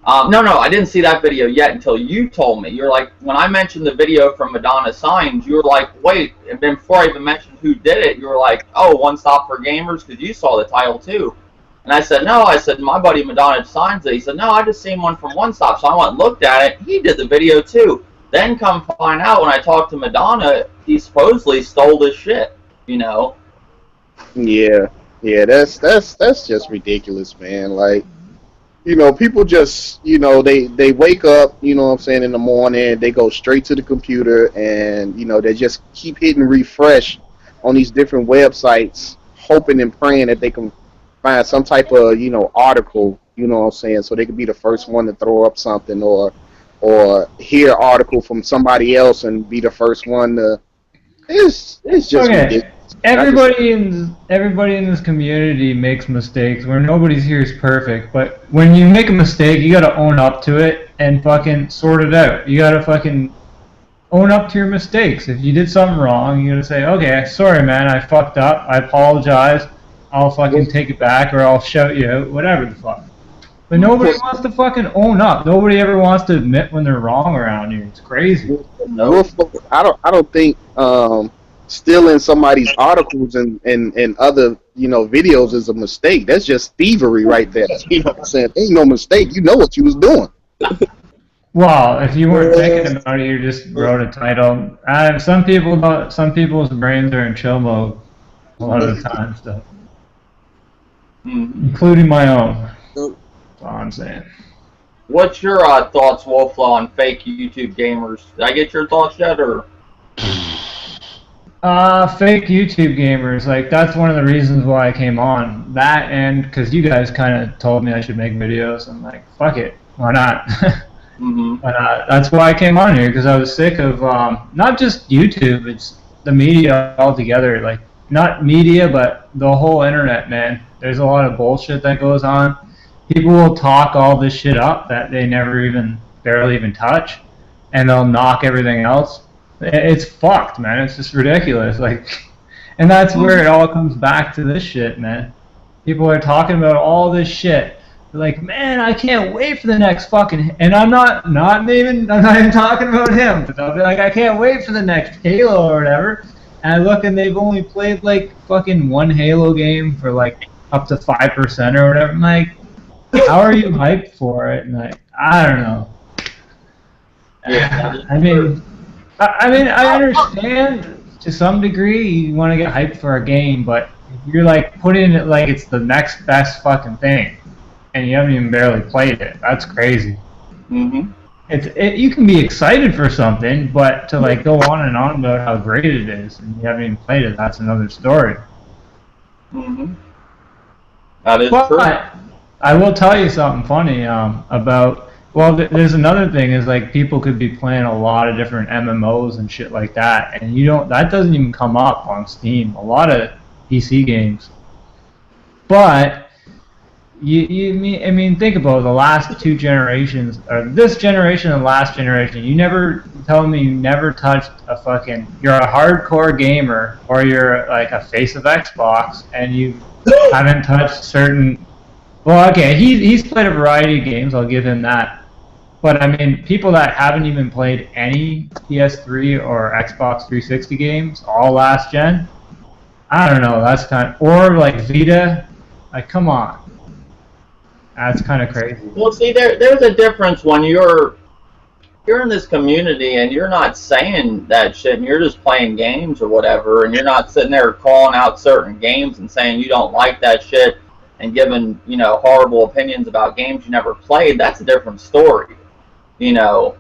No, I didn't see that video yet until you told me. You're like, when I mentioned the video from Madonna Signs, you were like, wait, and then before I even mentioned who did it, you were like, oh, One Stop for Gamers, because you saw the title too. And I said, no, my buddy Madonna Signs it. He said, no, I just seen one from One Stop. So I went and looked at it. He did the video too. Then come find out when I talked to Madonna, he supposedly stole this shit, Yeah, that's just ridiculous, man. Like, people just, they wake up, in the morning, they go straight to the computer, and, they just keep hitting refresh on these different websites, hoping and praying that they can find some type of, article, so they could be the first one to throw up something, or hear an article from somebody else and be the first one to, it's just ridiculous. Everybody in this community makes mistakes. Where nobody's here is perfect, but when you make a mistake, you gotta own up to it and fucking sort it out. You gotta fucking own up to your mistakes. If you did something wrong, you gotta say, okay, sorry, man, I fucked up. I apologize. I'll fucking take it back, or I'll shout you out, whatever the fuck. But nobody wants to fucking own up. Nobody ever wants to admit when they're wrong around here. It's crazy. No, I don't think stealing somebody's articles and other videos is a mistake. That's just thievery right there. You know what I'm saying? Ain't no mistake. You know what you was doing. Well, if you weren't thinking about it, you just wrote a title. Some people's brains are in chill mode a lot of the time, so. Including my own. That's all I'm saying. What's your thoughts, Wolflaw, on fake YouTube gamers? Did I get your thoughts yet, or? Fake YouTube gamers, like, that's one of the reasons why I came on. That, and because you guys kind of told me I should make videos. I'm like, fuck it, why not? But that's why I came on here, because I was sick of not just YouTube, it's the media altogether. Like, not media, but the whole internet, man. There's a lot of bullshit that goes on. People will talk all this shit up that they barely even touch, and they'll knock everything else. It's fucked, man. It's just ridiculous. Like, and that's where it all comes back to this shit, man. People are talking about all this shit. They're like, man, I can't wait for the next fucking. And I'm not even talking about him. But they'll be like, I can't wait for the next Halo or whatever. And I look, and they've only played like fucking one Halo game for like up to 5% or whatever. I'm like, how are you hyped for it? And like, I don't know. Yeah. I mean, I understand to some degree you want to get hyped for a game, but if you're like putting it like it's the next best fucking thing, and you haven't even barely played it, that's crazy. you can be excited for something, but to like go on and on about how great it is and you haven't even played it, that's another story. Mm-hmm. That is But true. I will tell you something funny about. Well, there's another thing is like people could be playing a lot of different MMOs and shit like that, and you don't. That doesn't even come up on Steam. A lot of PC games, but. I mean, think about the last two generations, or this generation and last generation. You never tell me you never touched a fucking. You're a hardcore gamer, or you're like a face of Xbox, and you haven't touched certain. Well, okay, he's played a variety of games. I'll give him that. But I mean, people that haven't even played any PS3 or Xbox 360 games, all last gen. I don't know. That's kind of, or like Vita. Like, come on. That's kind of crazy. Well, see, there's a difference when you're in this community and you're not saying that shit and you're just playing games or whatever, and you're not sitting there calling out certain games and saying you don't like that shit and giving, you know, horrible opinions about games you never played. That's a different story. You know,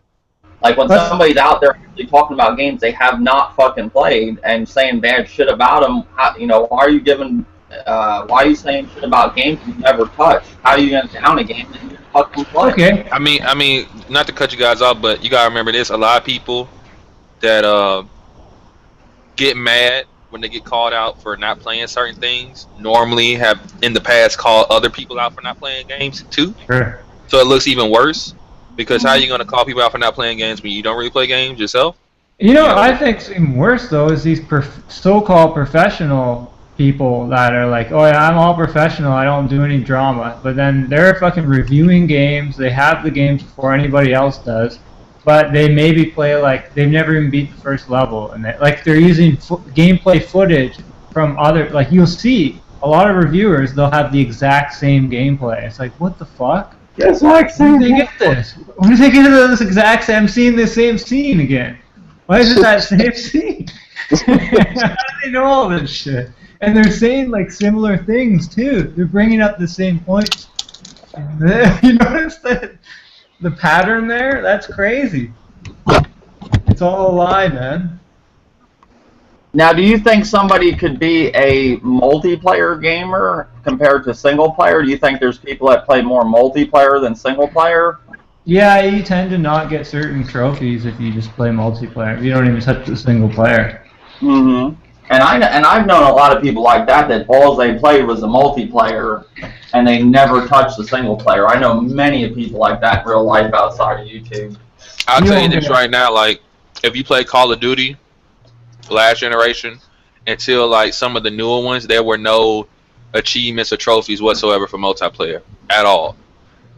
like when somebody's out there actually talking about games they have not fucking played and saying bad shit about them, you know, why are you saying shit about games you've never touched? How are you gonna down a game that you fucking play? Okay. I mean, not to cut you guys off, but you gotta remember this: a lot of people that get mad when they get called out for not playing certain things normally have in the past called other people out for not playing games too. Sure. So it looks even worse because how are you gonna call people out for not playing games when you don't really play games yourself? You know, I think's even worse though is these so-called professional people that are like, oh yeah, I'm all professional, I don't do any drama, but then they're fucking reviewing games, they have the games before anybody else does, but they maybe play like they've never even beat the first level, and they're using gameplay footage from other, like you'll see a lot of reviewers, they'll have the exact same gameplay. It's like, what the fuck? Exact Where did they get this? Where did they get this exact same? I'm seeing the same scene again. Why is it that same scene? How do they know all this shit? And they're saying like similar things too. They're bringing up the same points. You notice the pattern there? That's crazy. It's all a lie, man. Now, do you think somebody could be a multiplayer gamer compared to single player? Do you think there's people that play more multiplayer than single player? Yeah, you tend to not get certain trophies if you just play multiplayer. You don't even touch the single player. Mm-hmm. And I've known a lot of people like that all they played was a multiplayer, and they never touched the single player. I know many of people like that in real life outside of YouTube. I'll tell you this right now, like if you play Call of Duty last generation until like some of the newer ones, there were no achievements or trophies whatsoever for multiplayer at all.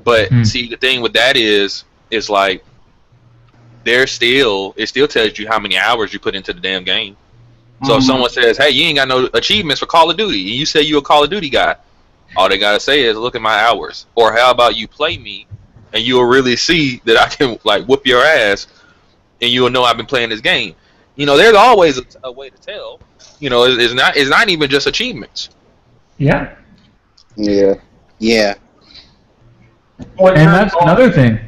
But see, the thing with that is like it still tells you how many hours you put into the damn game. So if someone says, hey, you ain't got no achievements for Call of Duty, and you say you're a Call of Duty guy, all they gotta say is, look at my hours. Or how about you play me, and you'll really see that I can like whoop your ass, and you'll know I've been playing this game. You know, there's always a way to tell. You know, it's not even just achievements. Yeah. Yeah. Yeah. And that's another thing.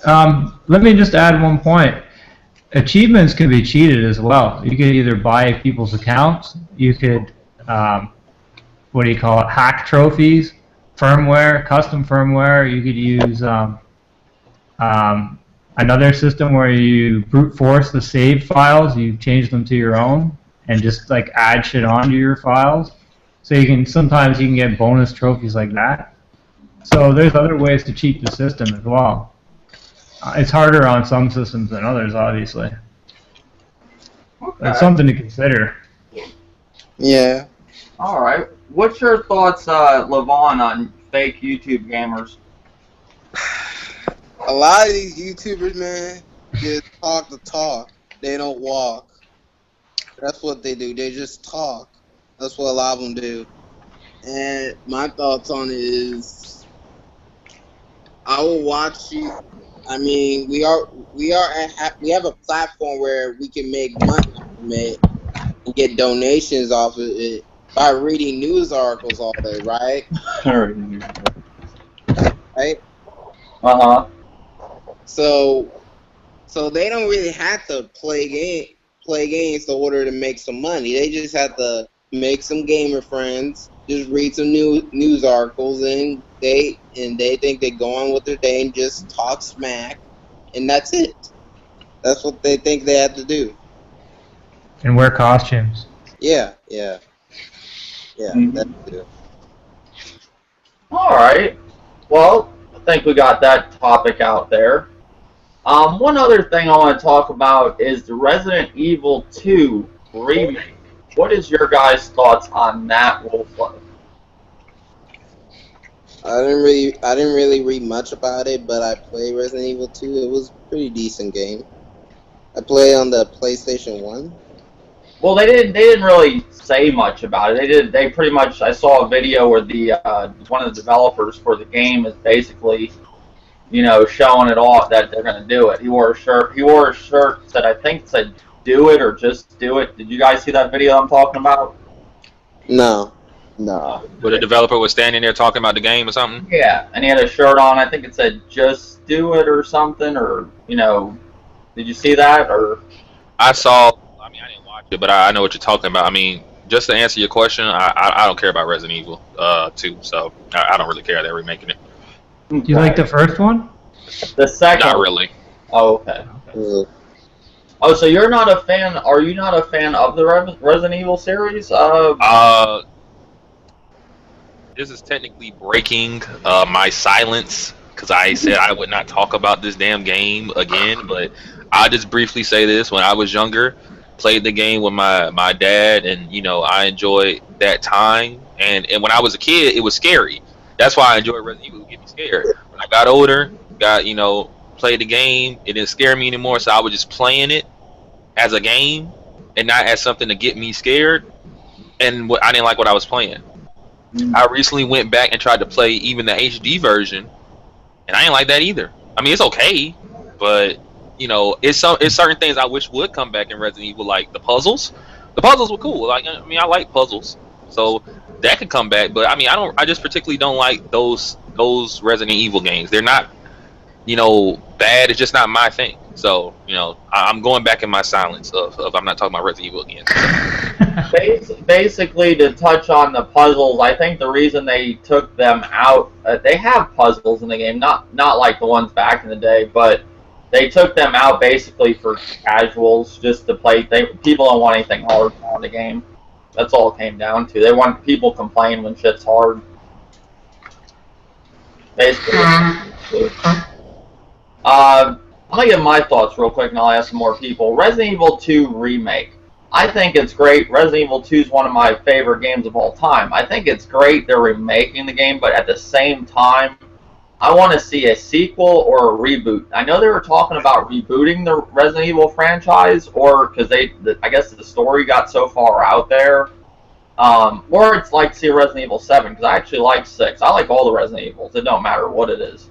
Let me just add one point. Achievements can be cheated as well. You could either buy people's accounts, you could, what do you call it, hack trophies, firmware, custom firmware. You could use another system where you brute force the saved files, you change them to your own, and just like add shit onto your files. So sometimes you can get bonus trophies like that. So there's other ways to cheat the system as well. It's harder on some systems than others, obviously. Okay. It's something to consider. Yeah. All right. What's your thoughts, Levon, on fake YouTube gamers? A lot of these YouTubers, man, just talk the talk. They don't walk. That's what they do. They just talk. That's what a lot of them do. And my thoughts on it is, I will watch you. I mean, we have a platform where we can make money from it and get donations off of it by reading news articles all day, right? Right. Uh-huh. So they don't really have to play games in order to make some money. They just have to make some gamer friends, just read some news articles, and they think they go on with their day and just talk smack, and that's it. That's what they think they have to do. And wear costumes. Yeah, Mhm. that's it. All right. Well, I think we got that topic out there. One other thing I want to talk about is the Resident Evil 2 remake. What is your guys' thoughts on that role play? I didn't really read much about it, but I played Resident Evil 2. It was a pretty decent game. I played on the PlayStation 1. Well, they didn't really say much about it. They pretty much. I saw a video where the one of the developers for the game is basically, showing it off that they're going to do it. He wore a shirt that I think said "Do it" or "Just do it." Did you guys see that video I'm talking about? No. Where the developer was standing there talking about the game or something. Yeah, and he had a shirt on. I think it said "Just do it" or something. Or did you see that? Or I saw. I mean, I didn't watch it, but I know what you're talking about. I mean, just to answer your question, I don't care about Resident Evil 2, so I don't really care they're remaking it. Do you like the first one? The second? Not really. Oh, okay. Oh, so you're not a fan? Are you not a fan of the Resident Evil series? This is technically breaking my silence because I said I would not talk about this damn game again. But I'll just briefly say this: when I was younger, played the game with my dad, and I enjoyed that time. And when I was a kid, it was scary. That's why I enjoyed Resident Evil. It would get me scared. When I got older, played the game, it didn't scare me anymore. So I was just playing it as a game and not as something to get me scared. And I didn't like what I was playing. I recently went back and tried to play even the HD version, and I didn't like that either. I mean, it's okay, but it's certain things I wish would come back in Resident Evil, like the puzzles. The puzzles were cool. Like, I mean, I like puzzles, so that could come back. But I mean, I just particularly don't like those Resident Evil games. They're not, bad. It's just not my thing. So I'm going back in my silence of I'm not talking about Resident Evil again. Basically, to touch on the puzzles, I think the reason they took them out, they have puzzles in the game, not like the ones back in the day, but they took them out basically for casuals, just to play. People don't want anything hard on the game. That's all it came down to. They want people complain when shit's hard. Basically. I'm gonna give my thoughts real quick, and I'll ask some more people. Resident Evil 2 remake. I think it's great. Resident Evil 2 is one of my favorite games of all time. I think it's great they're remaking the game, but at the same time, I want to see a sequel or a reboot. I know they were talking about rebooting the Resident Evil franchise, or because I guess the story got so far out there, or it's like see Resident Evil 7, because I actually like 6. I like all the Resident Evils. It don't matter what it is.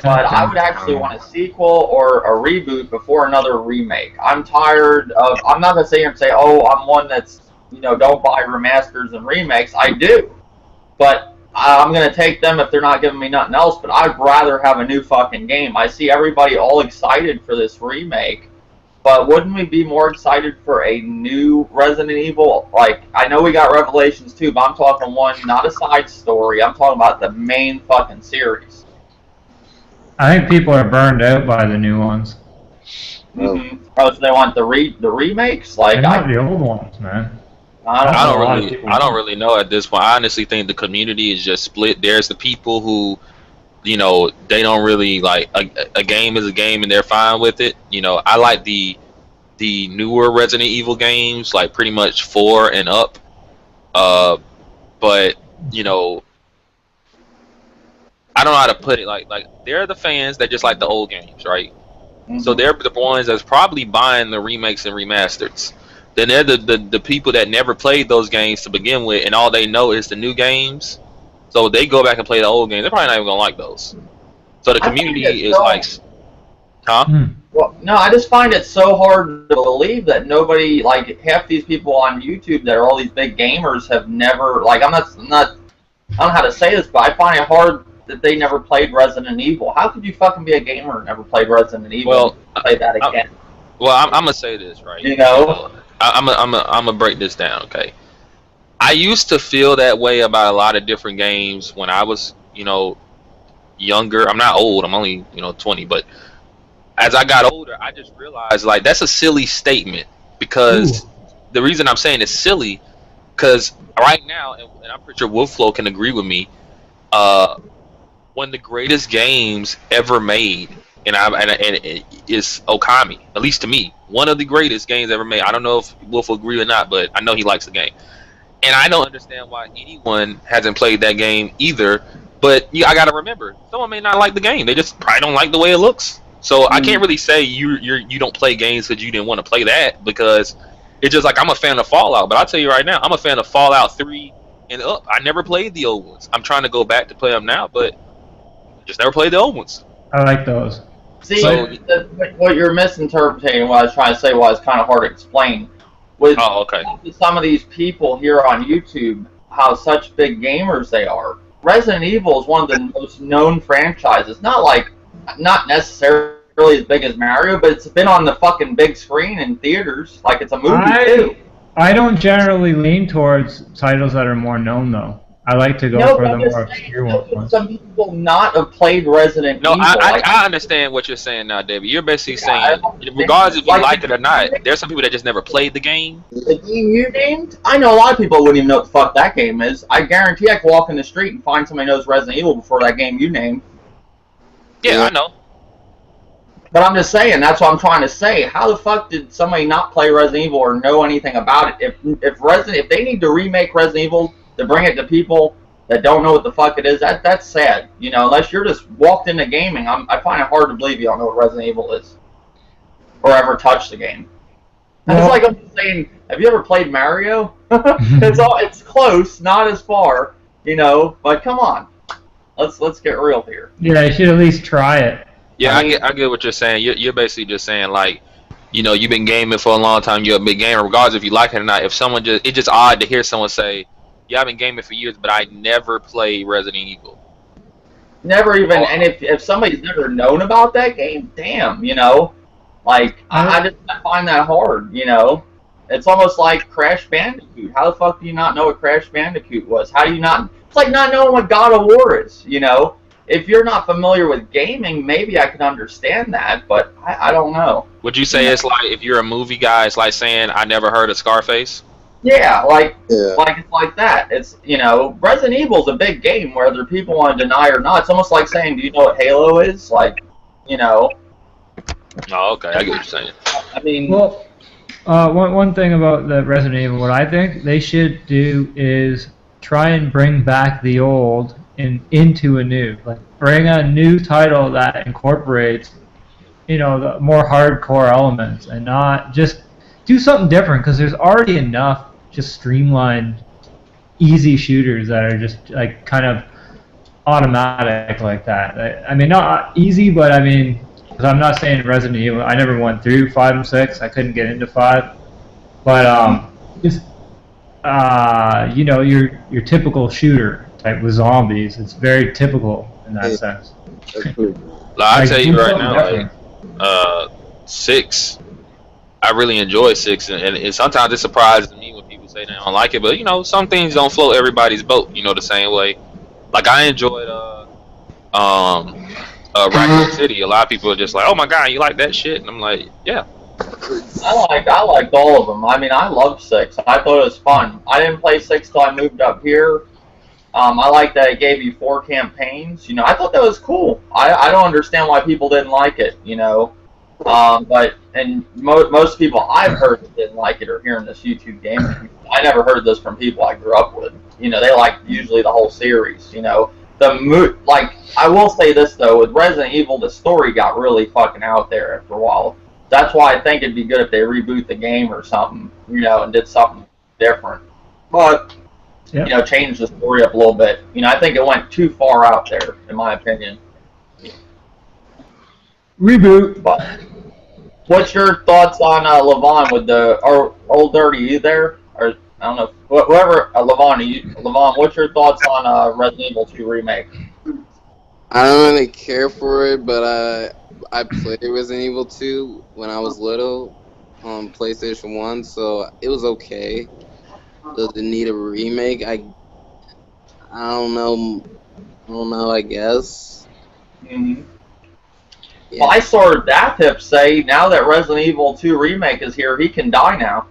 But I would actually want a sequel or a reboot before another remake. I'm tired of. I'm not gonna sit here and say, "Oh, I'm one that's don't buy remasters and remakes." I do, but I'm gonna take them if they're not giving me nothing else. But I'd rather have a new fucking game. I see everybody all excited for this remake, but wouldn't we be more excited for a new Resident Evil? Like, I know we got Revelations 2, but I'm talking one, not a side story. I'm talking about the main fucking series. I think people are burned out by the new ones. Mm-hmm. Oh, so they want the remakes? Like, I want the old ones, man. I don't really know at this point. I honestly think the community is just split. There's the people who, they don't really like a game is a game and they're fine with it. I like the newer Resident Evil games, like pretty much 4 and up. But I don't know how to put it. Like they're the fans that just like the old games, right? Mm-hmm. So they're the ones that's probably buying the remakes and remasters. Then they're the people that never played those games to begin with, and all they know is the new games. So they go back and play the old games. They're probably not even gonna like those. So the community is like, huh? Well, no, I just find it so hard to believe that nobody, like half these people on YouTube that are all these big gamers have never, like I don't know how to say this, but I find it hard that they never played Resident Evil. How could you fucking be a gamer and never played Resident Evil? Well, and play that again. I'm gonna say this, right? You know? I'm gonna break this down, okay? I used to feel that way about a lot of different games when I was, younger. I'm not old. I'm only, 20. But as I got older, I just realized like that's a silly statement because the reason I'm saying it's silly because right now, and I'm pretty sure Wolfflow can agree with me, one of the greatest games ever made, and it is Okami. At least to me, one of the greatest games ever made. I don't know if Wolf will agree or not, but I know he likes the game. And I don't understand why anyone hasn't played that game either. But I gotta remember, someone may not like the game. They just probably don't like the way it looks. So I can't really say you don't play games because you didn't want to play that, because it's just like I'm a fan of Fallout. But I'll tell you right now, I'm a fan of Fallout 3 and up. I never played the old ones. I'm trying to go back to play them now, but just never played the old ones. I like those. See, what you're misinterpreting, what I was trying to say was kind of hard to explain. With some of these people here on YouTube, how such big gamers they are. Resident Evil is one of the most known franchises. Not necessarily as big as Mario, but it's been on the fucking big screen in theaters. Like it's a movie too. I don't generally lean towards titles that are more known though. I like to go for the more obscure ones. Some people not have played Resident Evil. I understand what you're saying now, David. You're basically saying, regardless if you like it or not, there's some people that just never played the game. The game you named? I know a lot of people wouldn't even know what the fuck that game is. I guarantee I could walk in the street and find somebody who knows Resident Evil before that game you named. Yeah, I know. But I'm just saying, that's what I'm trying to say. How the fuck did somebody not play Resident Evil or know anything about it? If they need to remake Resident Evil to bring it to people that don't know what the fuck it is, that's sad. Unless you're just walked into gaming, I find it hard to believe you don't know what Resident Evil is. Or ever touched the game. It's like I'm just saying, have you ever played Mario? It's close, not as far, but come on. Let's get real here. Yeah, you should at least try it. Yeah, I get what you're saying. You're basically just saying, like, you've been gaming for a long time, you're a big gamer, regardless if you like it or not. If someone it's just odd to hear someone say, yeah, I've been gaming for years, but I never played Resident Evil. Never even, and if somebody's never known about that game, damn, I find that hard, It's almost like Crash Bandicoot. How the fuck do you not know what Crash Bandicoot was? How do you not? It's like not knowing what God of War is, If you're not familiar with gaming, maybe I can understand that, but I don't know. Would you say it's like, if you're a movie guy, it's like saying, I never heard of Scarface? Yeah, it's like that. It's, Resident Evil's a big game, whether people want to deny or not. It's almost like saying, do you know what Halo is? Oh, okay, I get what you're saying. I mean... Well, one thing about the Resident Evil, what I think they should do is try and bring back the old into a new. Like, bring a new title that incorporates, the more hardcore elements, and not just do something different, because there's already enough just streamlined, easy shooters that are just like kind of automatic like that. I mean, not easy, but I mean, because I'm not saying Resident Evil. I never went through 5 and 6. I couldn't get into 5, but just your typical shooter type with zombies. It's very typical in that sense. I tell you right now, 6. I really enjoy 6, and sometimes it surprises me when people say they don't like it. But some things don't float everybody's boat. The same way. Like I enjoyed Raccoon City. A lot of people are just like, "Oh my god, you like that shit?" And I'm like, "Yeah." I liked all of them. I mean, I loved 6. I thought it was fun. I didn't play 6 till I moved up here. I like that it gave you 4 campaigns. I thought that was cool. I don't understand why people didn't like it. But most people I've heard that didn't like it are hearing this YouTube game. I never heard this from people I grew up with. They like usually the whole series. I will say this though, with Resident Evil, the story got really fucking out there after a while. That's why I think it'd be good if they reboot the game or something, and did something different. But change the story up a little bit. I think it went too far out there, in my opinion. Reboot. But what's your thoughts on Levon with Old Dirty? You there? Or I don't know. Whoever Levon, what's your thoughts on Resident Evil 2 remake? I don't really care for it, but I played Resident Evil 2 when I was little on PlayStation 1, so it was okay. Does it need a remake? I don't know. I don't know. I guess. Mhm. Yeah. Well, I saw HadeNuFF say now that Resident Evil 2 remake is here, he can die now.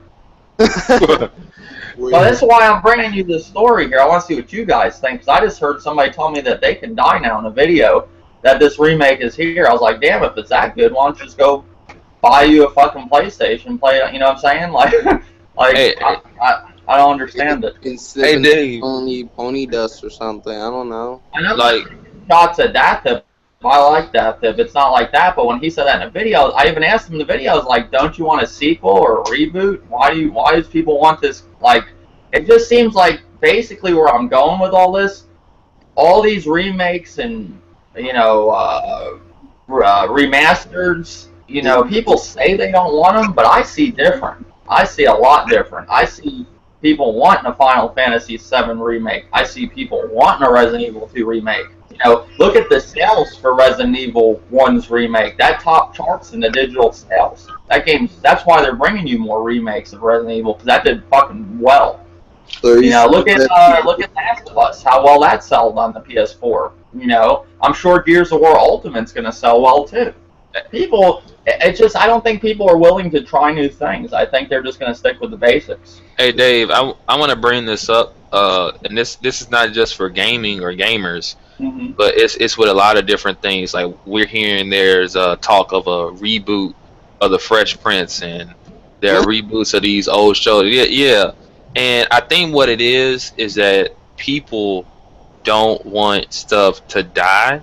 Well, that's why I'm bringing you this story here. I want to see what you guys think, because I just heard somebody tell me that they can die now in a video, that this remake is here. I was like, damn, if it's that good, why don't you just go buy you a fucking PlayStation, play it, you know what I'm saying? Like, Hey, I don't understand it. hey, Dave. Pony dust or something. I don't know. I know Like, shots at that. I like that. If it's not like that, but when he said that in a video, I even asked him in the video, I was like, don't you want a sequel or a reboot? Why does people want this? Like, it just seems like basically where I'm going with all this, all these remakes and, you know, remasters, you know, people say they don't want them, but I see different. I see a lot different. I see people wanting a Final Fantasy VII remake. I see people wanting a Resident Evil 2 remake. You know, look at the sales for Resident Evil 1's remake. That top charts in the digital sales. That's why they're bringing you more remakes of Resident Evil, because that did fucking well. So You know, look at Last of Us, how well that sold on the PS4. You know, I'm sure Gears of War Ultimate's going to sell well too. I don't think people are willing to try new things. I think they're just going to stick with the basics. hey, Dave. I want to bring this up. And this is not just for gaming or gamers, Mm-hmm. but it's with a lot of different things. Like we're hearing there's talk of a reboot of the Fresh Prince, and there are reboots of these old shows. Yeah. And I think what it is that people don't want stuff to die.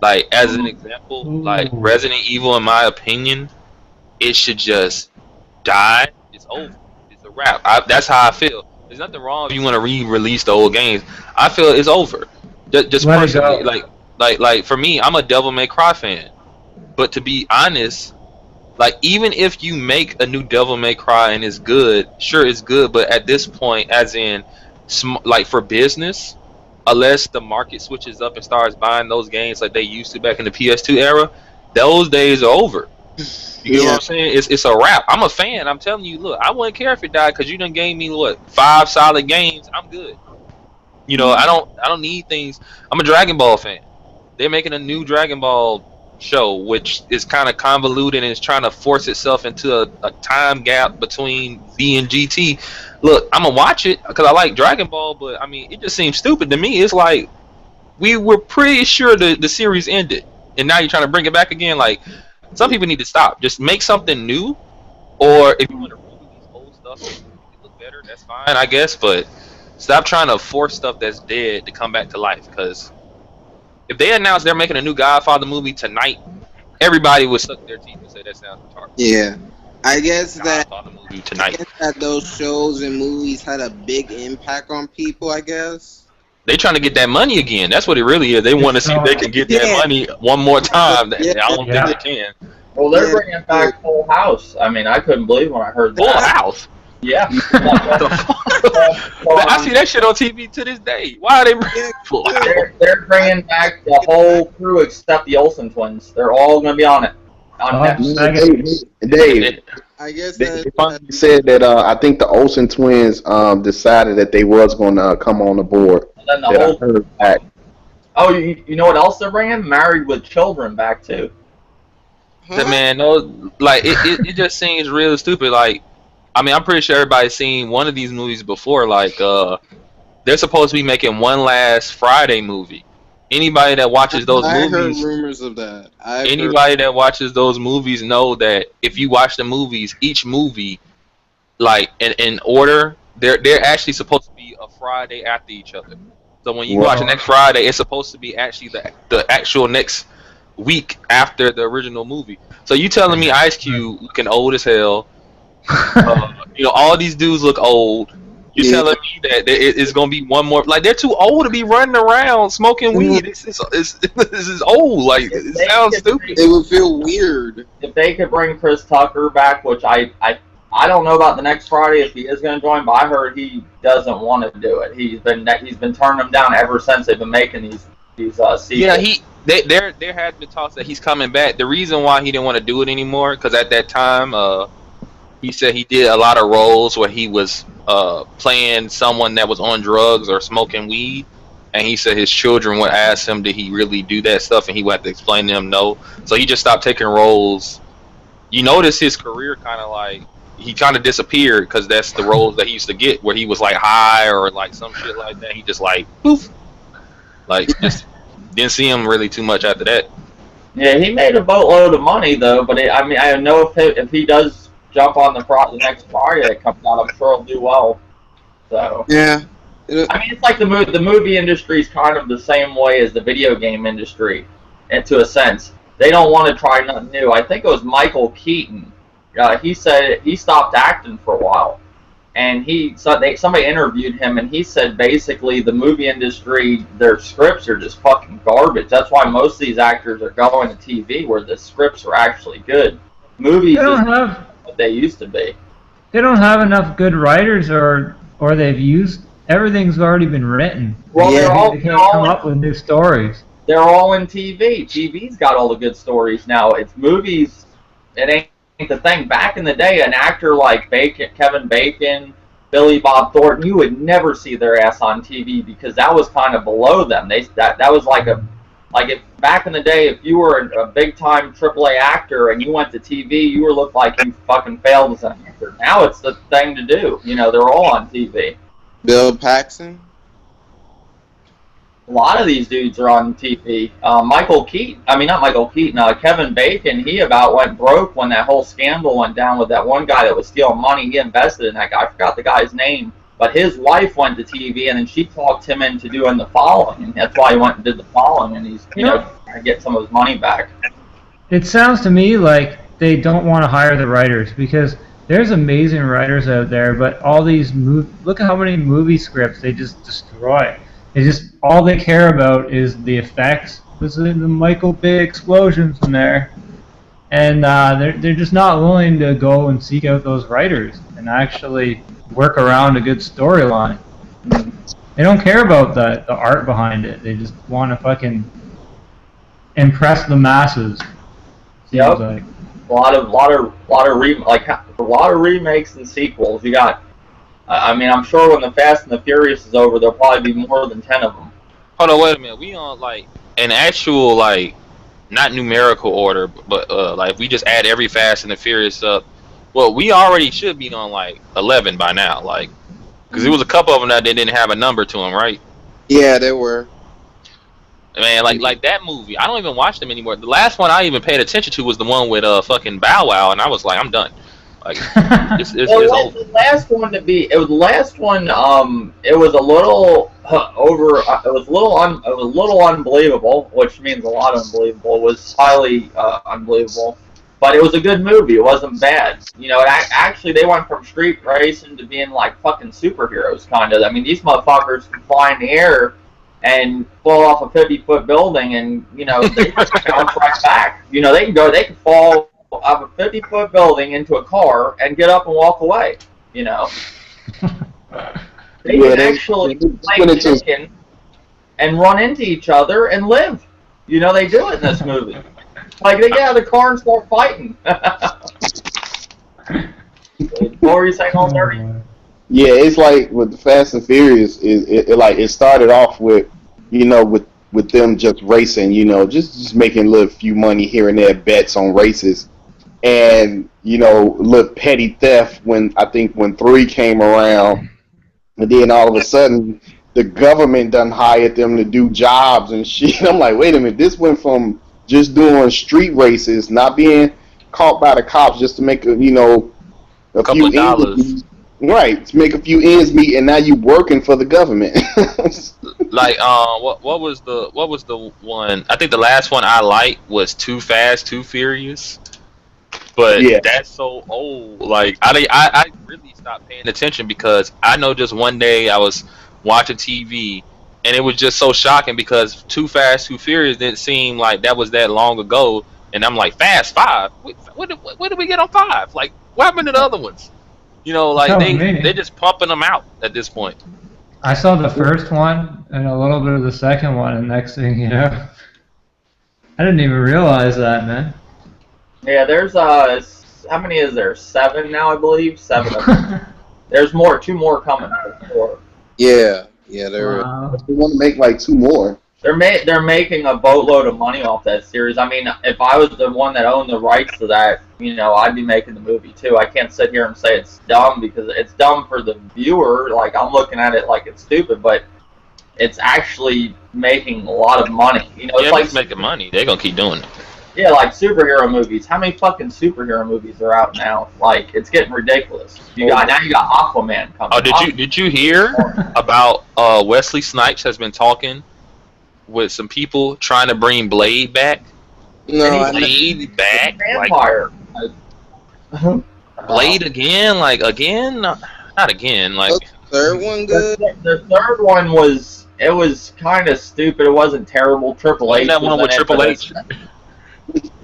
Like as an example, like Resident Evil, in my opinion, it should just die. It's over. It's a wrap. That's how I feel. There's nothing wrong if you want to re-release the old games. I feel it's over. Just Let it personally, go. like for me, I'm a Devil May Cry fan. But to be honest, like even if you make a new Devil May Cry and it's good, sure it's good. But at this point, as in, like for business, unless the market switches up and starts buying those games like they used to back in the PS2 era, those days are over. You get what I'm saying? It's a wrap. I'm a fan. I'm telling you, look, I wouldn't care if it died because you done gave me what 5 solid games. I'm good. You know, I don't need things. I'm a Dragon Ball fan. They're making a new Dragon Ball show, which is kind of convoluted and is trying to force itself into a time gap between V and GT. Look, I'm gonna watch it because I like Dragon Ball, but I mean, it just seems stupid to me. It's like we were pretty sure the series ended, and now you're trying to bring it back again. Like some people need to stop. Just make something new, or if you want to reboot these old stuff and make it look better, that's fine, I guess. But stop trying to force stuff that's dead to come back to life. Because if they announce they're making a new Godfather movie tonight, everybody would suck their teeth and say that sounds retarded. Yeah, I guess Godfather movie tonight. that those shows and movies had a big impact on people. I guess They trying to get that money again. That's what it really is. They want to see if they can get that money one more time. I don't think they can. Well, they're bringing back Full House. I mean, I couldn't believe when I heard Full that. House. Yeah. I see that shit on TV to this day. Why are they bringing Full House? They're bringing back the whole crew except the Olsen twins. They're all going to be on it. Dave, I guess they finally said that I think the Olsen twins decided that they was going to come on the board. And then the That I whole. heard back. Oh, you know what else they're bringing? Married with Children back too. The man, no, like it just seems real stupid. Like, I mean, I'm pretty sure everybody's seen one of these movies before. Like, they're supposed to be making one last Friday movie. Anybody that watches those I movies, heard rumors of that. anybody that watches those movies know that if you watch the movies, each movie, like in order, they're actually supposed to be a Friday after each other. So when you watch the next Friday, it's supposed to be actually the actual next week after the original movie. So you telling me Ice Cube looking old as hell? You know, all these dudes look old. You telling me that it's gonna be one more? Like they're too old to be running around smoking weed. This is old. Like it sounds stupid. It would feel weird. If they could bring Chris Tucker back, which I don't know about the next Friday if he is going to join, but I heard he doesn't want to do it. He's been turning them down ever since they've been making these these sequels. Yeah, there had been talks that he's coming back. The reason why he didn't want to do it anymore, because at that time, he said he did a lot of roles where he was playing someone that was on drugs or smoking weed, and he said his children would ask him, did he really do that stuff, and he would have to explain to them no. So he just stopped taking roles. You notice his career kind of like he kind of disappeared because that's the roles that he used to get where he was like high or like some shit like that. He just like poof, like just didn't see him really too much after that. Yeah, he made a boatload of money though. But I mean, I know if he does jump on the next project that comes out, I'm sure he'll do well. So Yeah. I mean, it's like the movie industry is kind of the same way as the video game industry, and to a sense, they don't want to try nothing new. I think it was Michael Keaton. He said he stopped acting for a while, and somebody interviewed him, and he said basically the movie industry, their scripts are just fucking garbage. That's why most of these actors are going to TV where the scripts are actually good. Movies They is don't have what they used to be. they don't have enough good writers, or they've used everything's already been written. Well, Yeah. They can't come up with new stories. They're all in TV. TV's got all the good stories now. It's movies. It ain't the thing. Back in the day, an actor like Kevin Bacon, Billy Bob Thornton, you would never see their ass on TV because that was kind of below them. That was like if back in the day, if you were a big time AAA actor and you went to TV, you were looked like you fucking failed as an actor. Now it's the thing to do. You know, they're all on TV. Bill Paxton. A lot of these dudes are on TV. Not Michael Keaton, Kevin Bacon, he about went broke when that whole scandal went down with that one guy that was stealing money. He invested in that guy. I forgot the guy's name. But his wife went to TV, and then she talked him into doing The Following. And that's why he went and did The Following, and he's, trying to get some of his money back. It sounds to me like they don't want to hire the writers because there's amazing writers out there, but all these look at how many movie scripts they just destroy. All they care about is the effects. There's the Michael Bay explosions in there, and they're just not willing to go and seek out those writers and actually work around a good storyline. They don't care about the art behind it. They just want to fucking impress the masses. Yep. Like. A lot of remakes and sequels. You got. I mean, I'm sure when the Fast and the Furious is over, there'll probably be more than 10 of them. Hold on, wait a minute. We on like an actual like not numerical order, but like if we just add every Fast and the Furious up, well, we already should be on like 11 by now, like because there was a couple of them that they didn't have a number to them, right? Yeah, there were. Man, like that movie, I don't even watch them anymore. The last one I even paid attention to was the one with fucking Bow Wow, and I was like, I'm done. Like, it's over. The last one to be. It was the last one. It was a little over. It was a little unbelievable, which means a lot unbelievable. It was highly unbelievable, but it was a good movie. It wasn't bad. You know, actually they went from street racing to being like fucking superheroes, kind of. I mean, these motherfuckers can fly in the air and fall off a 50-foot building, and you know they just bounce right back. You know, they can fall of a 50-foot building into a car and get up and walk away. You know, they can actually play chicken and run into each other and live. You know, they do it in this movie. Like they get out of the car and start fighting. What were you saying, Old Dirty? Yeah, it's like with the Fast and Furious, it started off with, you know, with them just racing, you know, just making a little few money here and there, bets on races, and you know, little petty theft when 3 came around, and then all of a sudden the government done hired them to do jobs and shit. I'm like, wait a minute, this went from just doing street races, not being caught by the cops, just to make a couple of dollars. Right, to make a few ends meet, and now you working for the government. Like, what was the one? I think the last one I liked was Too Fast, Too Furious. But yeah, that's so old. Like, I really stopped paying attention because I know just one day I was watching TV and it was just so shocking because Too Fast, Too Furious didn't seem like that was that long ago. And I'm like, Fast 5? What did we get on 5? Like, what happened to the other ones? You know, like they're just pumping them out at this point. I saw the first one and a little bit of the second one, and next thing you know, I didn't even realize that, man. Yeah, there's how many is there? 7 now, I believe. 7 of them. There's more. 2 more coming. 4. Yeah, they're Wow. They want to make like 2 more. They're making a boatload of money off that series. I mean, if I was the one that owned the rights to that, you know, I'd be making the movie too. I can't sit here and say it's dumb because it's dumb for the viewer. Like, I'm looking at it like it's stupid, but it's actually making a lot of money. You know, Yeah, it's like it's making money. They're gonna keep doing it. yeah, like superhero movies. How many fucking superhero movies are out now? Like, it's getting ridiculous. You got Aquaman coming. Oh, did you hear about Wesley Snipes has been talking with some people trying to bring Blade back? no, Blade back? Vampire. Blade again? Like again? Not again. Like third one good. The third one was kind of stupid. It wasn't terrible. Triple H. Wasn't that one with Triple H?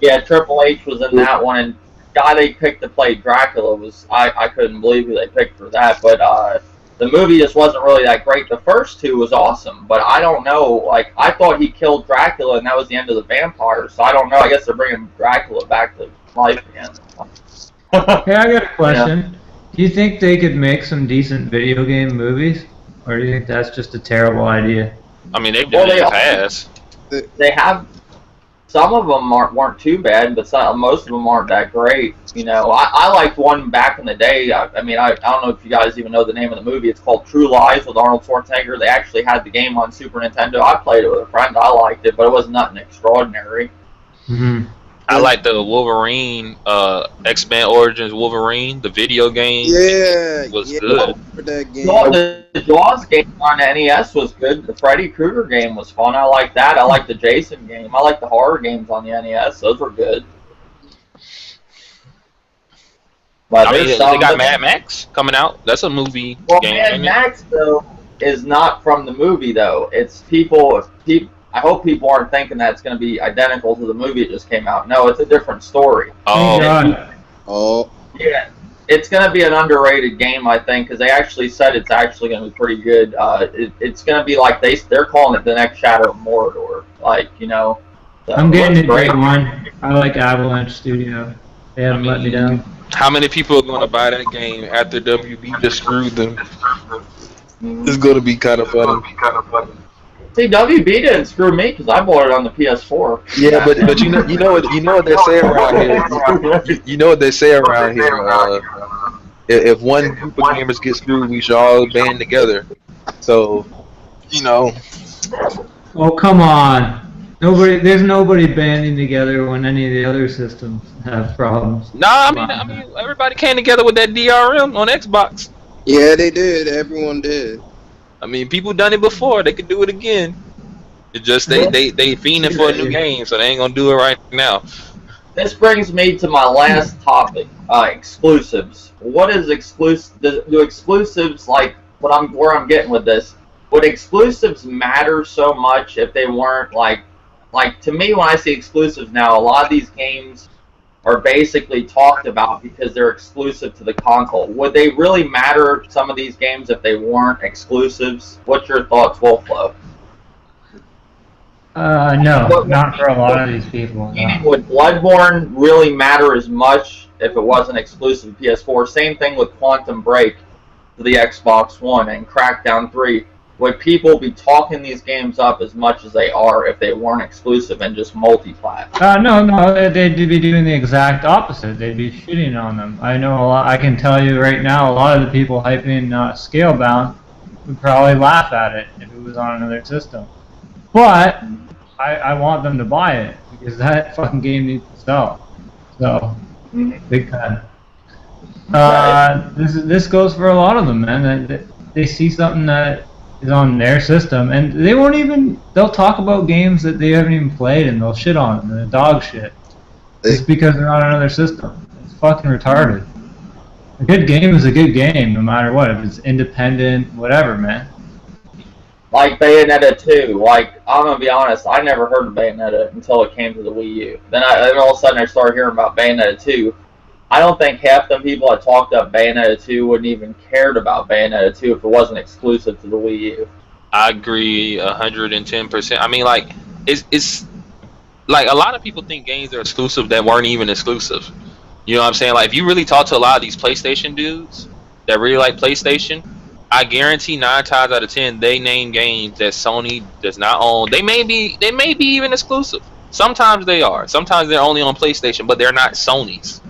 Yeah, Triple H was in that one, and the guy they picked to play Dracula was I couldn't believe who they picked for that. But the movie just wasn't really that great. The first 2 was awesome, but I don't know. Like, I thought he killed Dracula, and that was the end of the vampire. So I don't know. I guess they're bringing Dracula back to life again. Hey, I got a question. Do you think they could make some decent video game movies, or do you think that's just a terrible idea? I mean, they've done it in the past. They have. Some of them weren't too bad, but most of them aren't that great. You know, I liked one back in the day. I mean, I don't know if you guys even know the name of the movie. It's called True Lies with Arnold Schwarzenegger. They actually had the game on Super Nintendo. I played it with a friend. I liked it, but it was nothing extraordinary. Mm-hmm. I like the Wolverine, X-Men Origins Wolverine, the video game. Yeah, was good. For that game. The Jaws game on the NES was good. The Freddy Krueger game was fun. I like that. I like the Jason game. I like the horror games on the NES. Those were good. But I mean, they got Mad Max coming out. That's a movie game. Mad Max, though, is not from the movie, though. It's people. I hope people aren't thinking that it's going to be identical to the movie that just came out. No, it's a different story. Oh. Yeah. It's going to be an underrated game, I think, because they actually said it's actually going to be pretty good. It's going to be like they're calling it the next Shadow of Mordor. Like, you know. So I'm getting a great one. I like Avalanche Studio. They haven't let me down. How many people are going to buy that game after WB just screwed them? It's going to be kind of funny. See, WB didn't screw me because I bought it on the PS4. Yeah, but you know what they say around here. You know what they say around here. If one group of gamers get screwed, we should all band together. So, you know. Oh, come on. There's nobody banding together when any of the other systems have problems. Nah, I mean, everybody came together with that DRM on Xbox. Yeah, they did. Everyone did. I mean, people done it before. They could do it again. It's just they fiending for a new game, so they ain't gonna do it right now. This brings me to my last topic: exclusives. What is exclusive? Do exclusives, like where I'm getting with this? Would exclusives matter so much if they weren't like to me when I see exclusives now? A lot of these games are basically talked about because they're exclusive to the console. Would they really matter, some of these games, if they weren't exclusives? What's your thoughts, Wolflow? No, not for a lot of these people. No. Would Bloodborne really matter as much if it wasn't exclusive to PS4? Same thing with Quantum Break to the Xbox One and Crackdown 3. Would people be talking these games up as much as they are if they weren't exclusive and just multi-plat? No, they'd be doing the exact opposite. They'd be shitting on them. I know a lot. I can tell you right now, a lot of the people hyping Scalebound would probably laugh at it if it was on another system. But I want them to buy it because that fucking game needs to sell. So, big time. This goes for a lot of them, man. They see something that is on their system, and they'll talk about games that they haven't even played, and they'll shit on them, and they're dog shit. Just because they're on another system. It's fucking retarded. A good game is a good game, no matter what. If it's independent, whatever, man. Like Bayonetta 2. Like, I'm gonna be honest, I never heard of Bayonetta until it came to the Wii U. Then all of a sudden I started hearing about Bayonetta 2. I don't think half the people that talked up Bayonetta 2 wouldn't even cared about Bayonetta 2 if it wasn't exclusive to the Wii U. I agree 110%. I mean, like, it's like a lot of people think games are exclusive that weren't even exclusive. You know what I'm saying? Like, if you really talk to a lot of these PlayStation dudes that really like PlayStation, I guarantee 9 times out of 10 they name games that Sony does not own. They may be even exclusive. Sometimes they are. Sometimes they're only on PlayStation, but they're not Sony's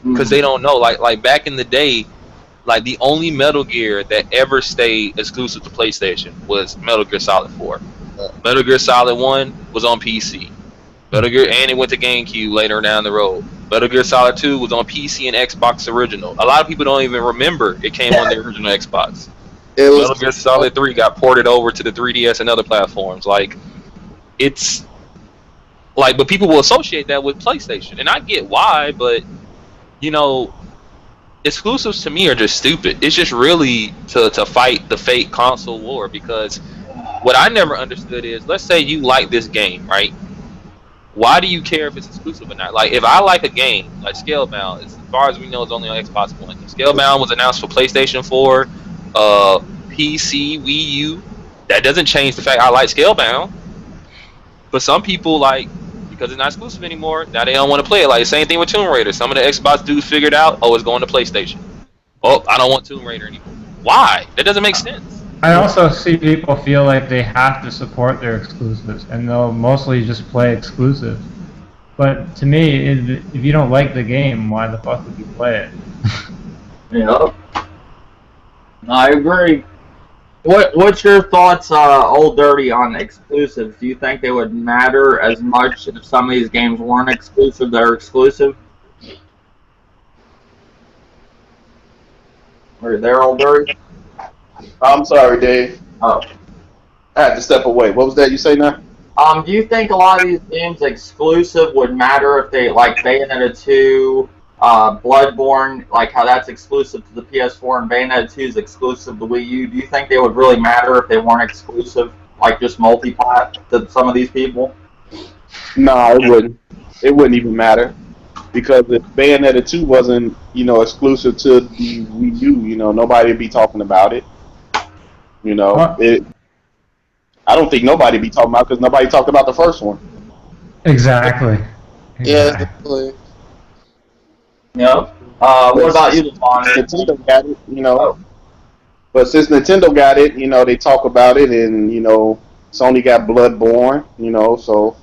because they don't know. Like back in the day, like the only Metal Gear that ever stayed exclusive to PlayStation was Metal Gear Solid 4. Metal Gear Solid 1 was on PC. Metal Gear, and it went to GameCube later down the road. Metal Gear Solid 2 was on PC and Xbox original. A lot of people don't even remember it came on the original Xbox. It was Metal Gear Solid 3 got ported over to the 3DS and other platforms. Like, it's like, but people will associate that with PlayStation, and I get why, but you know, exclusives to me are just stupid. It's just really to fight the fake console war, because what I never understood is, let's say you like this game, right? Why do you care if it's exclusive or not? Like, if I like a game, like Scalebound, as far as we know, it's only on Xbox One. Scalebound was announced for PlayStation 4, PC, Wii U. That doesn't change the fact I like Scalebound. But some people, like, because it's not exclusive anymore, now they don't want to play it. Like, same thing with Tomb Raider. Some of the Xbox dudes figured out, oh, it's going to PlayStation. Oh, I don't want Tomb Raider anymore. Why? That doesn't make sense. I also see people feel like they have to support their exclusives, and they'll mostly just play exclusives. But to me, if you don't like the game, why the fuck would you play it? Yep. I agree. What's your thoughts, Old Dirty, on exclusives? Do you think they would matter as much if some of these games weren't exclusive? They're exclusive. Are you there, Old Dirty? I'm sorry, Dave. Oh. I had to step away. What was that you say now? Do you think a lot of these games exclusive would matter if they, like Bayonetta 2, Bloodborne, like how that's exclusive to the PS4 and Bayonetta 2 is exclusive to Wii U? Do you think they would really matter if they weren't exclusive, like just multi-plat to some of these people? No, it wouldn't. It wouldn't even matter. Because if Bayonetta 2 wasn't, exclusive to the Wii U, nobody would be talking about it. I don't think nobody be talking about, because nobody talked about the first one. Exactly. yeah, definitely. Yep. What about you, Devon? Nintendo got it, But since Nintendo got it, they talk about it, and, Sony got Bloodborne, so,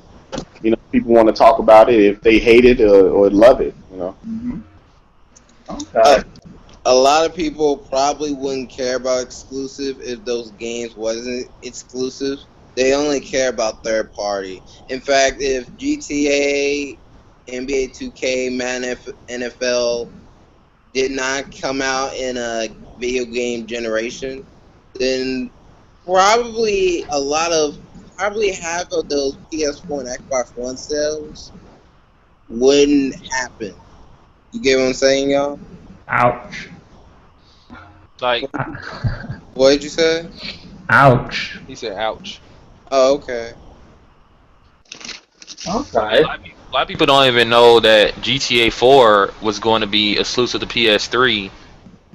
people want to talk about it if they hate it or love it, Mm-hmm. Okay. A lot of people probably wouldn't care about exclusive if those games wasn't exclusive. They only care about third party. In fact, if GTA, NBA 2K, Madden NFL did not come out in a video game generation, then probably half of those PS4 and Xbox One sales wouldn't happen. You get what I'm saying, y'all? Ouch. Like, What did you say? Ouch. he said, ouch. Oh, okay. Okay. A lot of people don't even know that GTA 4 was going to be exclusive to PS3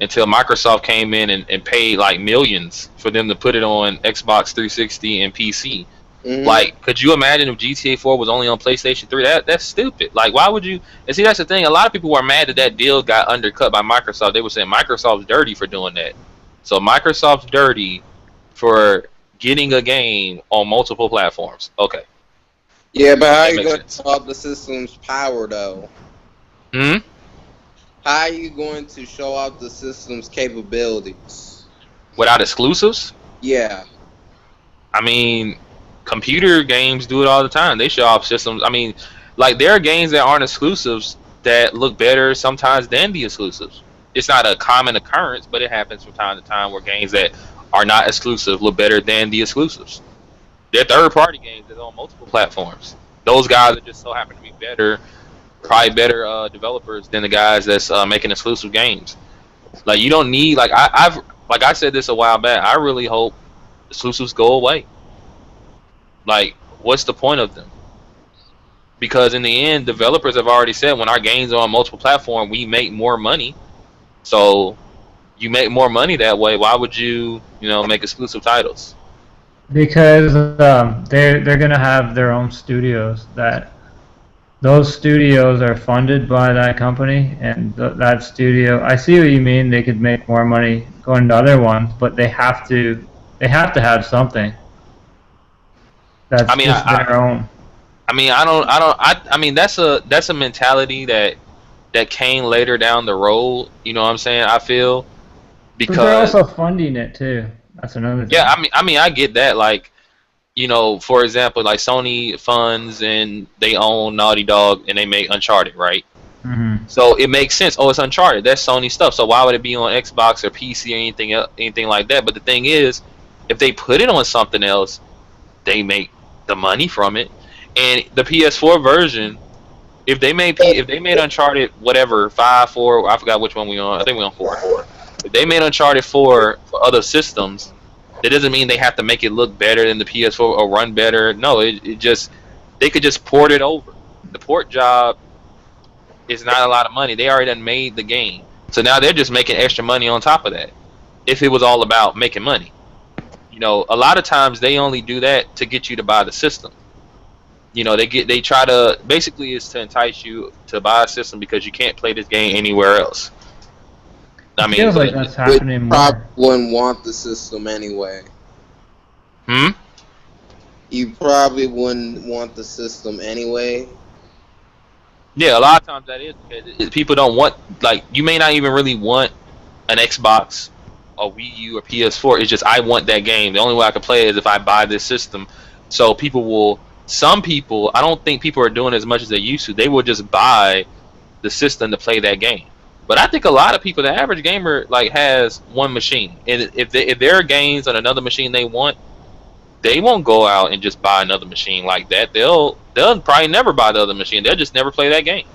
until Microsoft came in and paid like millions for them to put it on Xbox 360 and PC. Mm-hmm. Like, could you imagine if GTA 4 was only on PlayStation 3? That's stupid. Like, why would you? And see, that's the thing. A lot of people were mad that deal got undercut by Microsoft. They were saying Microsoft's dirty for doing that. So Microsoft's dirty for getting a game on multiple platforms. Okay. Yeah, but how are That you makes going sense. to solve the system's power, though? Hmm. How are you going to show off the system's capabilities? Without exclusives? Yeah. I mean, computer games do it all the time. They show off systems. I mean, like, there are games that aren't exclusives that look better sometimes than the exclusives. It's not a common occurrence, but it happens from time to time where games that are not exclusive look better than the exclusives. They're third-party games that are on multiple platforms. Those guys are just so happen to be better, probably better developers than the guys that's making exclusive games. Like, you don't need, like, I said this a while back. I really hope exclusives go away. Like, what's the point of them? because in the end, developers have already said when our games are on multiple platforms, we make more money. So you make more money that way. Why would you, make exclusive titles? Because they're gonna have their own studios. Those studios are funded by that company, and that studio. I see what you mean. They could make more money going to other ones, but they have to. They have to have something I that's mean, just their own. I mean, that's a mentality that came later down the road. You know what I'm saying? I feel But they're because also funding it too. That's another thing. yeah, I get that. Like, for example, like Sony funds and they own Naughty Dog and they make Uncharted, right? Mm-hmm. So it makes sense. Oh, it's Uncharted. That's Sony stuff. So why would it be on Xbox or PC or anything like that? But the thing is, if they put it on something else, they make the money from it. And the PS4 version, if they made Uncharted whatever 5, 4, I forgot which one we on. I think we on 4. If they made Uncharted 4 for other systems, that doesn't mean they have to make it look better than the PS4 or run better. No, it just they could just port it over. The port job is not a lot of money. They already done made the game, so now they're just making extra money on top of that. If it was all about making money, a lot of times they only do that to get you to buy the system. They try to basically is to entice you to buy a system because you can't play this game anywhere else. I mean, feels like that's happening more. Probably wouldn't want the system anyway. You probably wouldn't want the system anyway. Yeah, a lot of times that is because people don't want, like, you may not even really want an Xbox, a Wii U, or PS4. It's just I want that game. The only way I can play it is if I buy this system. So some people, I don't think people are doing as much as they used to. They will just buy the system to play that game. But I think a lot of people, the average gamer, like, has one machine, and if there are games on another machine they want, they won't go out and just buy another machine like that. They'll probably never buy the other machine. They'll just never play that game.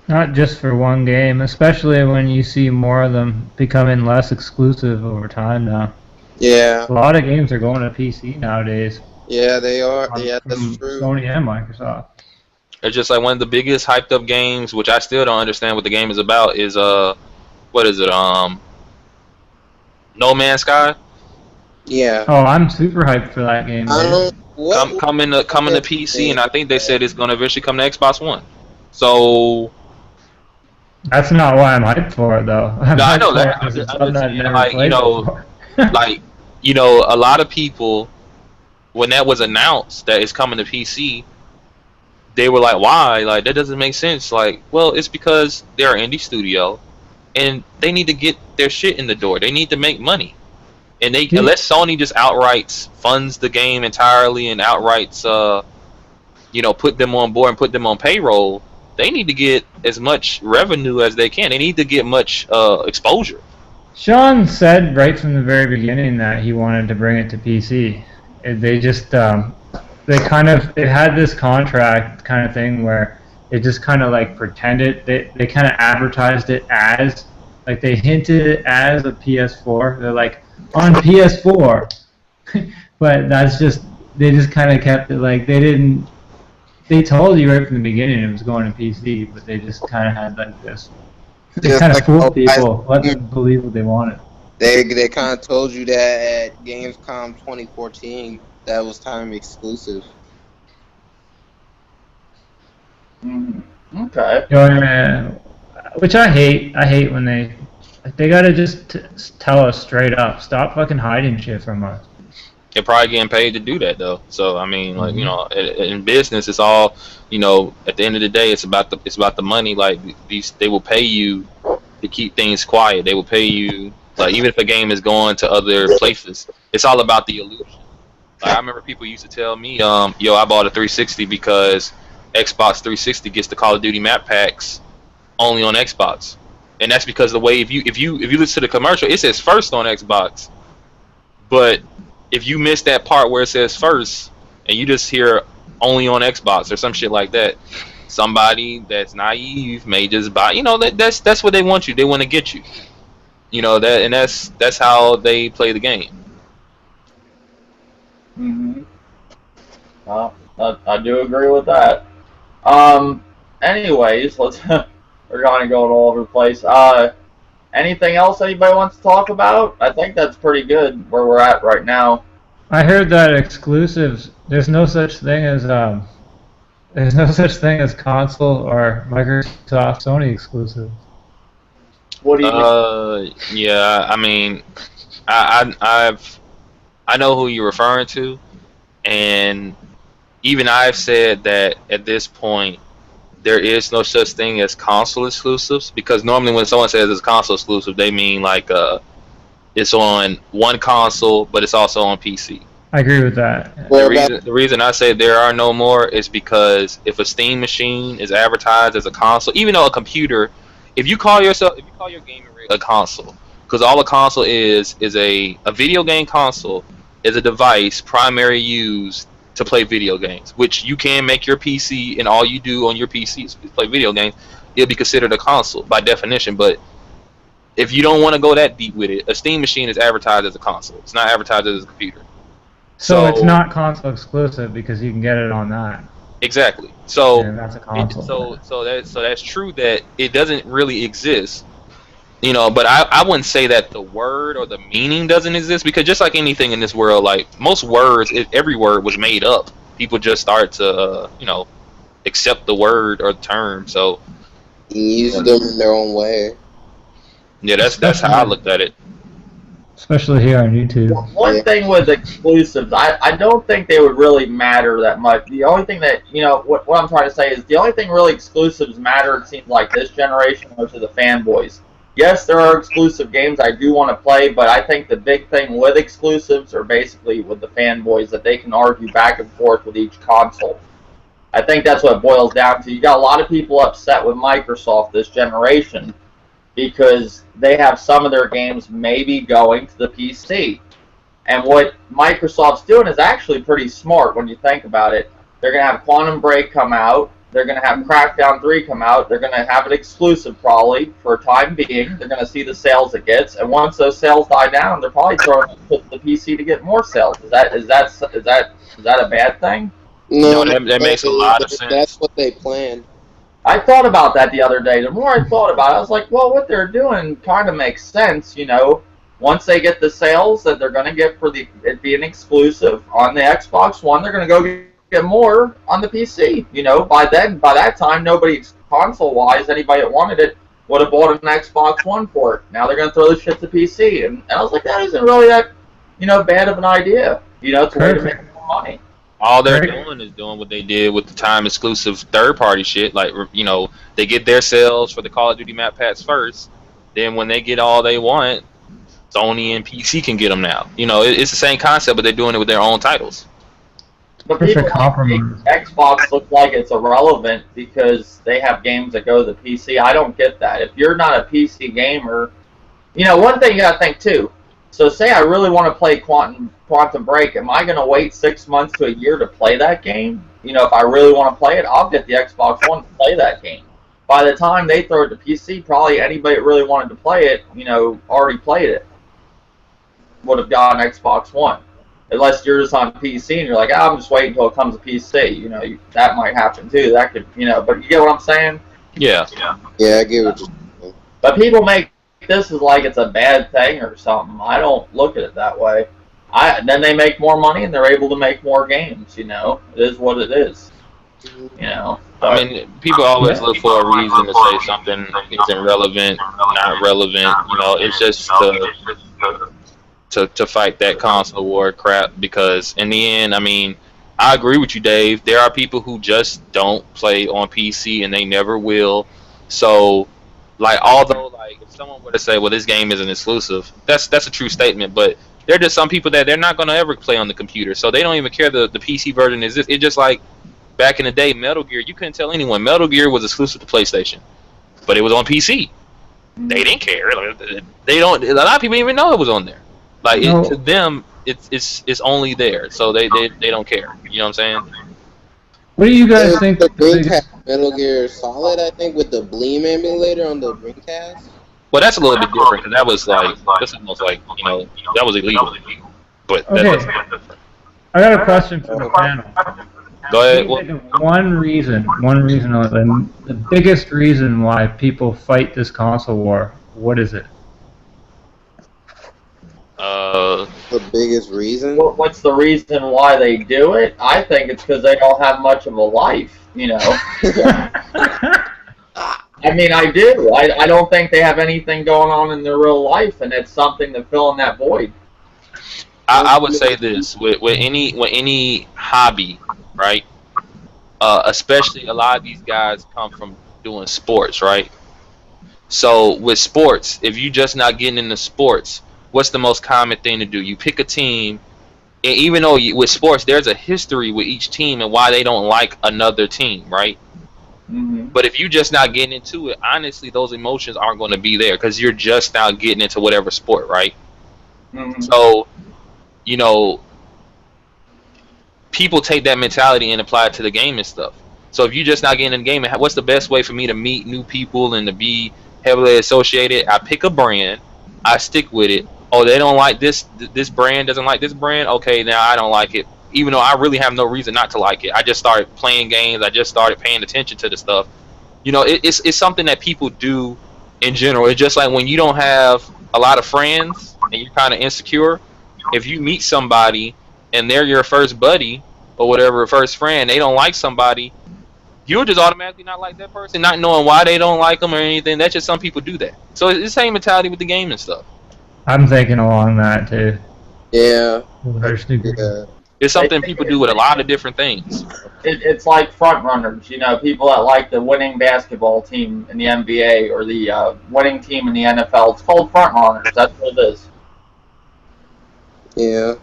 Not just for one game, especially when you see more of them becoming less exclusive over time now. Yeah. A lot of games are going to PC nowadays. Yeah, they are. Yeah, that's true. Sony and Microsoft. It's just like one of the biggest hyped up games, which I still don't understand what the game is about, is what is it? No Man's Sky. Yeah. Oh, I'm super hyped for that game. Coming to PC, and I think they said it's going to eventually come to Xbox One. So that's not why I'm hyped for it, though. I know that. A lot of people, when that was announced that it's coming to PC, they were like, "Why? Like, that doesn't make sense." Like, well, it's because they're an indie studio, and they need to get their shit in the door. They need to make money. And unless Sony just outright funds the game entirely and outright, put them on board and put them on payroll, they need to get as much revenue as they can. They need to get much exposure. Sean said right from the very beginning that he wanted to bring it to PC. They just, it had this contract kind of thing where it just kind of like pretended, they kind of advertised it as, like they hinted it as a PS4. They're like, on PS4, but that's just, they just kind of kept it like, they told you right from the beginning it was going to PC, but they just kind of had like this, they kind of fooled people, let them believe what they wanted. They kind of told you that at Gamescom 2014 that was time exclusive. Okay. Which I hate when they gotta just tell us straight up. Stop fucking hiding shit from us. They're probably getting paid to do that though. So I mean, like, in business, it's all, at the end of the day, it's about the money. Like, they will pay you to keep things quiet. They will pay you, like, even if a game is going to other places, it's all about the illusion. Like, I remember people used to tell me, I bought a 360 because Xbox 360 gets the Call of Duty map packs only on Xbox. And that's because the way, if you listen to the commercial, it says first on Xbox. But if you miss that part where it says first and you just hear only on Xbox or some shit like that, somebody that's naive may just buy. That's what they want you. They want to get you. That's how they play the game. I do agree with that. Anyways, let's. We're kind of going all over the place. Anything else anybody wants to talk about? I think that's pretty good where we're at right now. I heard that exclusives. There's no such thing as console or Microsoft Sony exclusive. What do you mean? Yeah. I mean, I know who you're referring to, and even I've said that at this point there is no such thing as console exclusives, because normally when someone says it's console exclusive, they mean like it's on one console, but it's also on PC. I agree with that. The reason I say there are no more is because if a Steam machine is advertised as a console, even though a computer, if you call your gaming rig a console, because all a console is a video game console is a device primarily used to play video games, which you can make your PC and all you do on your PC is play video games. It'll be considered a console by definition, but if you don't want to go that deep with it, a Steam machine is advertised as a console. It's not advertised as a computer. So it's not console exclusive because you can get it on that. Exactly. So that's a console. So that's true that it doesn't really exist. You know, but I wouldn't say that the word or the meaning doesn't exist, because just like anything in this world, like most words, every word was made up. People just start to accept the word or the term. So use them in their own way. Yeah, that's how I looked at it. Especially here on YouTube. One thing with exclusives, I don't think they would really matter that much. The only thing that, what I'm trying to say is the only thing really exclusives matter, it seems like, this generation are to the fanboys. Yes, there are exclusive games I do want to play, but I think the big thing with exclusives are basically with the fanboys, that they can argue back and forth with each console. I think that's what it boils down to. You got a lot of people upset with Microsoft this generation because they have some of their games maybe going to the PC. And what Microsoft's doing is actually pretty smart when you think about it. They're going to have Quantum Break come out. They're going to have Crackdown 3 come out. They're going to have it exclusive probably for a time being. They're going to see the sales it gets. And once those sales die down, they're probably throwing it to the PC to get more sales. Is that a bad thing? No, that makes a lot of sense. That's what they planned. I thought about that the other day. The more I thought about it, I was like, well, what they're doing kind of makes sense, Once they get the sales that they're going to get for it being exclusive on the Xbox One, they're going to go get more on the PC. By that time, nobody, console-wise, anybody that wanted it, would have bought an Xbox One for it. Now they're going to throw this shit to PC. And I was like, that isn't really that, bad of an idea. It's a way to make more money. All they're doing is doing what they did with the time exclusive third party shit. Like, they get their sales for the Call of Duty map packs first. Then when they get all they want, Sony and PC can get them now. It's the same concept, but they're doing it with their own titles. But people make Xbox look like it's irrelevant because they have games that go to the PC. I don't get that. If you're not a PC gamer, one thing you gotta think too. So say I really want to play Quantum Break, am I going to wait 6 months to a year to play that game? If I really want to play it, I'll get the Xbox One to play that game. By the time they throw it to PC, probably anybody that really wanted to play it, already played it. Would have got an Xbox One. Unless you're just on PC and you're like, I'm just waiting until it comes to PC. That might happen too. That could, but you get what I'm saying? Yeah. Yeah, I get what you're saying. But people make this is like it's a bad thing or something. I don't look at it that way. Then they make more money and they're able to make more games. It is what it is. I mean, people always look for a reason to say something isn't relevant, not relevant. It's just to fight that console war crap. Because in the end, I mean, I agree with you, Dave. There are people who just don't play on PC and they never will. So, although if someone were to say, well, this game isn't exclusive, that's a true statement, but there are just some people that they're not going to ever play on the computer, so they don't even care the PC version exists. It's just like back in the day, Metal Gear, you couldn't tell anyone. Metal Gear was exclusive to PlayStation, but it was on PC. They didn't care. They don't. A lot of people didn't even know it was on there. To them, it's only there, so they don't care. You know what I'm saying? What do you guys think? The Dreamcast Metal Gear Solid, I think, with the Bleem emulator on the Dreamcast. Well, that's a little bit different because that was that's almost that was illegal. But okay. I got a question for the panel. Go ahead. Can you think of one reason only, the biggest reason why people fight this console war? What is it? The biggest reason? What's the reason why they do it? I think it's because they don't have much of a life, you know. I mean, I do. I don't think they have anything going on in their real life, and it's something to fill in that void. I would say this with any hobby, right? Especially a lot of these guys come from doing sports, right? So with sports, if you just not getting into sports, what's the most common thing to do? You pick a team, and even though with sports there's a history with each team and why they don't like another team, right? Mm-hmm. But if you just not getting into it, honestly, those emotions aren't going to be there because you're just now getting into whatever sport, right? Mm-hmm. So, you know, people take that mentality and apply it to the game and stuff. So if you're just not getting in the game, what's the best way for me to meet new people and to be heavily associated? I pick a brand, I stick with it. Oh, they don't like this brand, doesn't like this brand. Okay, now I don't like it. Even though I really have no reason not to like it. I just started playing games. I just started paying attention to the stuff. You know, it's something that people do in general. It's just like when you don't have a lot of friends and you're kind of insecure. If you meet somebody and they're your first buddy or whatever, first friend, they don't like somebody, you'll just automatically not like that person, not knowing why they don't like them or anything. That's just some people do that. So it's the same mentality with the game and stuff. I'm thinking along that too. Yeah. Yeah. It's something people do with a lot of different things. It's like front runners, you know, people that like the winning basketball team in the NBA or the winning team in the NFL. It's called front runners. That's what it is. Yeah.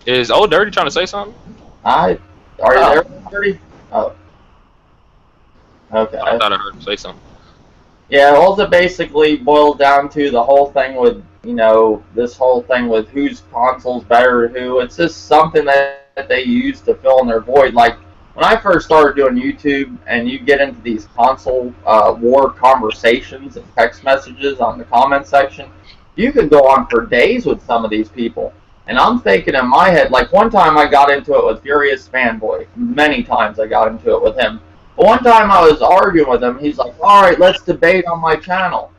Is Old Dirty trying to say something? Are you there, Dirty? Oh. Okay. I thought I heard him say something. Yeah, all it basically boils down to the whole thing with, you know, this whole thing with whose console's better than who. It's just something that they use to fill in their void. Like, when I first started doing YouTube and you get into these console war conversations and text messages on the comment section, you could go on for days with some of these people. And I'm thinking in my head, like one time I got into it with Furious Fanboy. Many times I got into it with him. But one time I was arguing with him. He's like, all right, let's debate on my channel.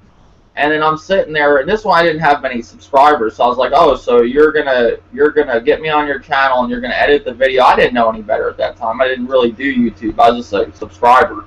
And then I'm sitting there, and this one I didn't have many subscribers, so I was like, oh, so you're gonna get me on your channel and you're gonna edit the video. I didn't know any better at that time. I didn't really do YouTube. I was just a subscriber.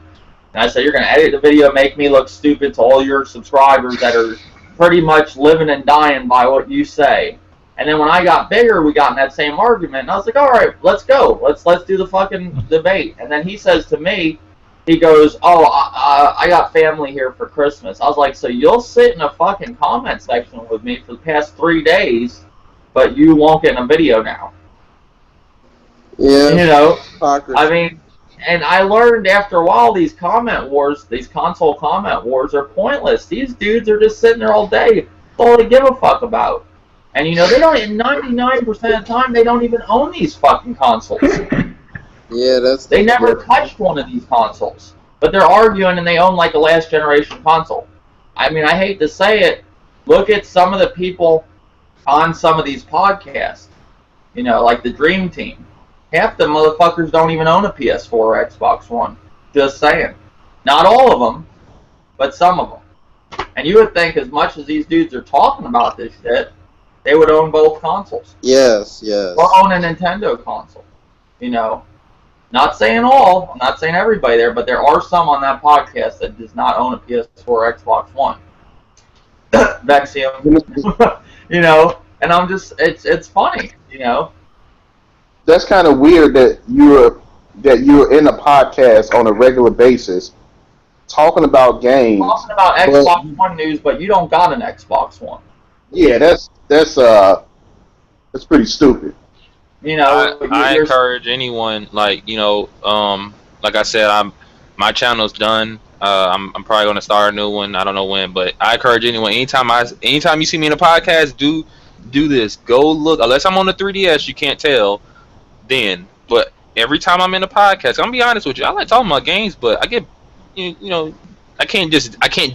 And I said, you're gonna edit the video, make me look stupid to all your subscribers that are pretty much living and dying by what you say. And then when I got bigger, we got in that same argument, and I was like, all right, let's go. Let's do the fucking debate. And then he says to me, he goes, oh, I got family here for Christmas. I was like, so you'll sit in a fucking comment section with me for the past 3 days, but you won't get in a video now. Yeah. You know, Hypocrisy. I mean, and I learned after a while these comment wars, these console comment wars are pointless. These dudes are just sitting there all day. That's all they give a fuck about. And, you know, they don't, 99% of the time, they don't even own these fucking consoles. Yeah, that's. They never touched one of these consoles. But they're arguing and they own like a last generation console. I mean, I hate to say it. Look at some of the people on some of these podcasts. You know, like the Dream Team. Half the motherfuckers don't even own a PS4 or Xbox One. Just saying. Not all of them, but some of them. And you would think as much as these dudes are talking about this shit, they would own both consoles. Yes, yes. Or own a Nintendo console. You know. Not saying all, I'm not saying everybody there, but there are some on that podcast that does not own a PS4 or Xbox One. Vexium. You know, and I'm just, it's funny, you know. That's kind of weird that you're in a podcast on a regular basis talking about games. Talking about Xbox One news, but you don't got an Xbox One. Yeah, that's pretty stupid. You know, I encourage anyone, like, you know, like I said, my channel's done. I'm probably gonna start a new one. I don't know when, but I encourage anyone. Anytime you see me in a podcast, do this. Go look. Unless I'm on the 3DS, you can't tell. Then, but every time I'm in a podcast, I'm gonna be honest with you. I like talking about games, but I get, you know, I can't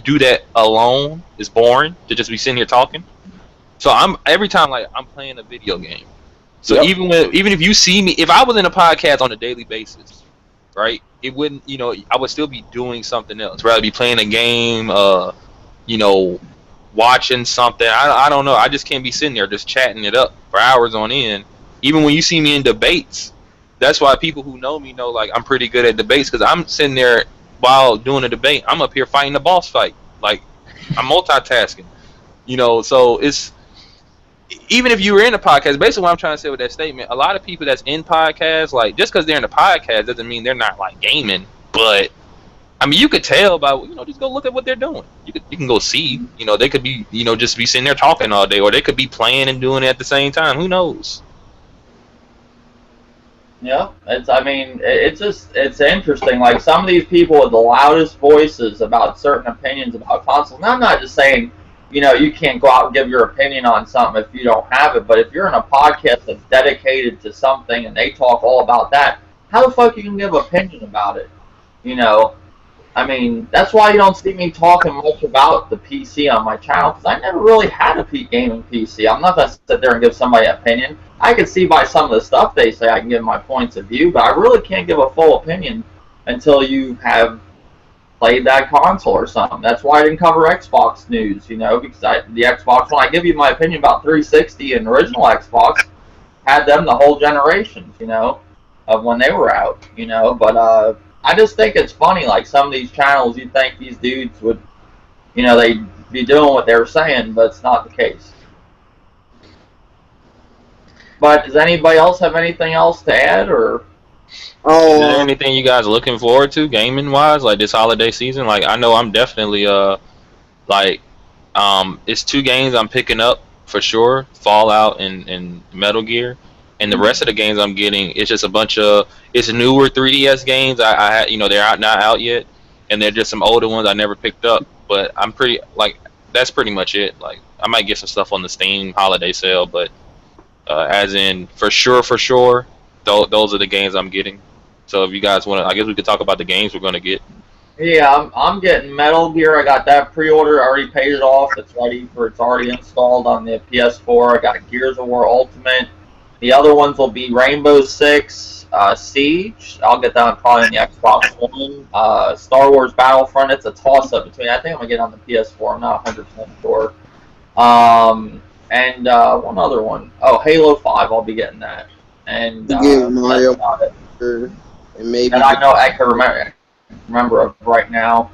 do that alone. It's boring to just be sitting here talking. So every time like I'm playing a video game. So yep. even if you see me, if I was in a podcast on a daily basis, right? It wouldn't, I would still be doing something else. Rather be playing a game, you know, watching something. I don't know. I just can't be sitting there just chatting it up for hours on end. Even when you see me in debates, that's why people who know me know like I'm pretty good at debates because I'm sitting there while doing a debate. I'm up here fighting a boss fight. Like I'm multitasking. So it's even if you were in a podcast, basically what I'm trying to say with that statement, a lot of people that's in podcasts, like just because they're in a podcast doesn't mean they're not like gaming. But I mean, you could tell by just go look at what they're doing. You can go see. They could be just be sitting there talking all day, or they could be playing and doing it at the same time. Who knows? Yeah, it's interesting. Like some of these people with the loudest voices about certain opinions about consoles. Now, I'm not just saying, you can't go out and give your opinion on something if you don't have it. But if you're in a podcast that's dedicated to something and they talk all about that, how the fuck you can give opinion about it? That's why you don't see me talking much about the PC on my channel, because I never really had a gaming PC. I'm not going to sit there and give somebody an opinion. I can see by some of the stuff they say I can give my points of view, but I really can't give a full opinion until you have played that console or something. That's why I didn't cover Xbox news, because the Xbox, when I give you my opinion about 360 and original Xbox, had them the whole generations, of when they were out, but I just think it's funny, like some of these channels, you'd think these dudes would, they'd be doing what they were saying, but it's not the case. But does anybody else have anything else to add, or? Is there anything you guys are looking forward to, gaming wise, like this holiday season? Like I know I'm definitely it's 2 games I'm picking up for sure, Fallout and Metal Gear. And the rest of the games I'm getting, it's just a bunch of newer 3DS games. I had they're not out yet, and they're just some older ones I never picked up. But I'm pretty that's pretty much it. Like I might get some stuff on the Steam holiday sale, but as in for sure, those are the games I'm getting. So if you guys want to, I guess we could talk about the games we're gonna get. Yeah, I'm getting Metal Gear. I got that pre-order. I already paid it off. It's already installed on the PS4. I got Gears of War Ultimate. The other ones will be Rainbow Six Siege. I'll get that probably on the Xbox One. Star Wars Battlefront. It's a toss-up between. I think I'm gonna get it on the PS4. I'm not 100% sure. And one other one. Oh, Halo 5. I'll be getting that. And Mario. That's about it. And maybe. And I know I can remember it right now.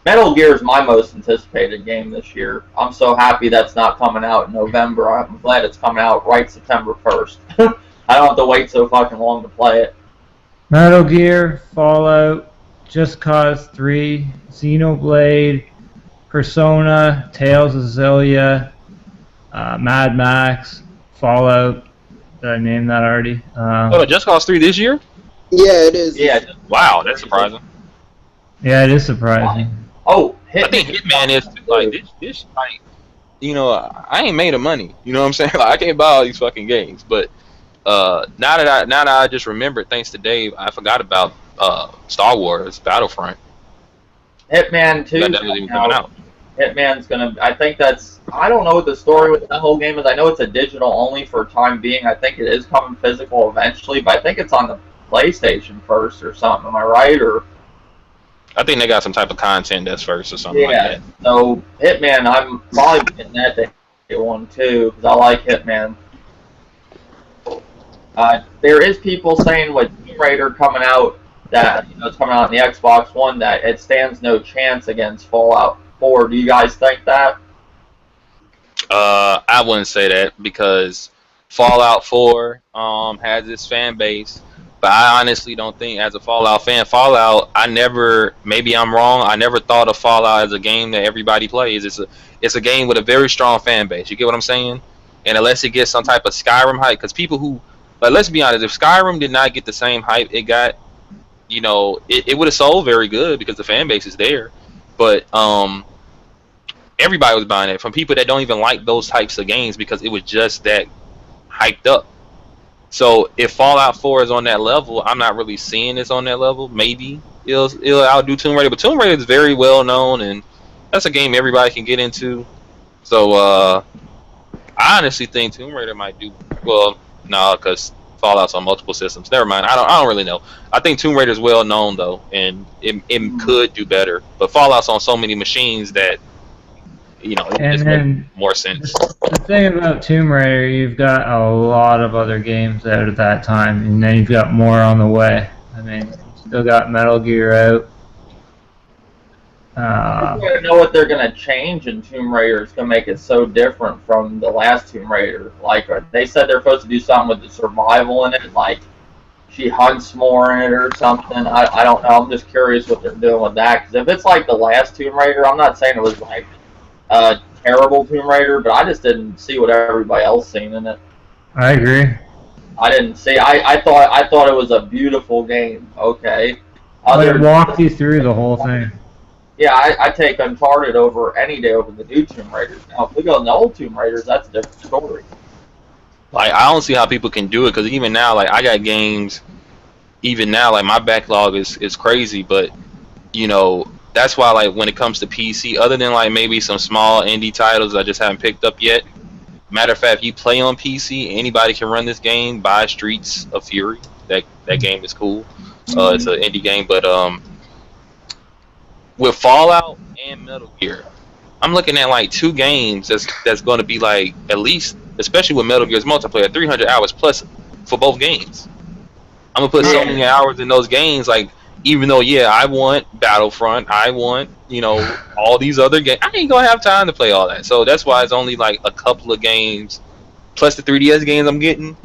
Metal Gear is my most anticipated game this year. I'm so happy that's not coming out in November. I'm glad it's coming out right September 1st. I don't have to wait so fucking long to play it. Metal Gear, Fallout, Just Cause 3, Xenoblade, Persona, Tales of Xillia, Mad Max, Fallout. Did I name that already? Just Cause 3 this year? Yeah, it is. Yeah. Wow, that's surprising. Yeah, it is surprising. Oh, I think Hitman is like this like I ain't made of money. You know what I'm saying? Like, I can't buy all these fucking games. But now that I just remembered, thanks to Dave, I forgot about Star Wars Battlefront. Hitman 2 that was even coming out. Hitman's gonna. I think that's. I don't know what the story with that whole game is. I know it's a digital only for time being. I think it is coming physical eventually, but I think it's on the PlayStation first or something. Am I right? Or I think they got some type of content that's first or something like that. So Hitman, I'm probably getting that to get one too because I like Hitman. There is people saying with Tomb Raider coming out that it's coming out on the Xbox One that it stands no chance against Fallout 4. Do you guys think that? I wouldn't say that because Fallout 4 has its fan base. But I honestly don't think, as a Fallout fan, maybe I'm wrong, I never thought of Fallout as a game that everybody plays. It's a game with a very strong fan base. You get what I'm saying? And unless it gets some type of Skyrim hype, because people who, let's be honest, if Skyrim did not get the same hype it got, it would have sold very good because the fan base is there. But everybody was buying it from people that don't even like those types of games because it was just that hyped up. So if Fallout 4 is on that level, I'm not really seeing this on that level. Maybe it'll outdo Tomb Raider, but Tomb Raider is very well known, and that's a game everybody can get into. So I honestly think Tomb Raider might do well. No, because Fallout's on multiple systems. Never mind. I don't really know. I think Tomb Raider's well known though, and it could do better. But Fallout's on so many machines that it And just then makes more sense. the thing about Tomb Raider, you've got a lot of other games out at that time, and then you've got more on the way. I mean, you still got Metal Gear out. I don't know what they're gonna change in Tomb Raider is gonna make it so different from the last Tomb Raider. Like they said, they're supposed to do something with the survival in it, like she hunts more in it or something. I don't know. I'm just curious what they're doing with that. Because if it's like the last Tomb Raider, I'm not saying it was like a terrible Tomb Raider, but I just didn't see what everybody else seen in it. I agree. I didn't see. I thought it was a beautiful game. Okay. But it walked you through the whole thing. Yeah, I take Uncharted over any day over the new Tomb Raiders. Now, if we go in the old Tomb Raiders, that's a different story. Like, I don't see how people can do it, because even now, like, I got games, even now, like, my backlog is crazy, but, that's why, like, when it comes to PC, other than, like, maybe some small indie titles I just haven't picked up yet, matter of fact, if you play on PC, anybody can run this game, buy Streets of Fury. That game is cool. It's an indie game, but, with Fallout and Metal Gear, I'm looking at like 2 games that's going to be like at least, especially with Metal Gear's multiplayer, 300 hours plus for both games. I'm gonna put so many hours in those games. Like, even though I want Battlefront, I want all these other games, I ain't gonna have time to play all that. So that's why it's only like a couple of games plus the 3DS games I'm getting.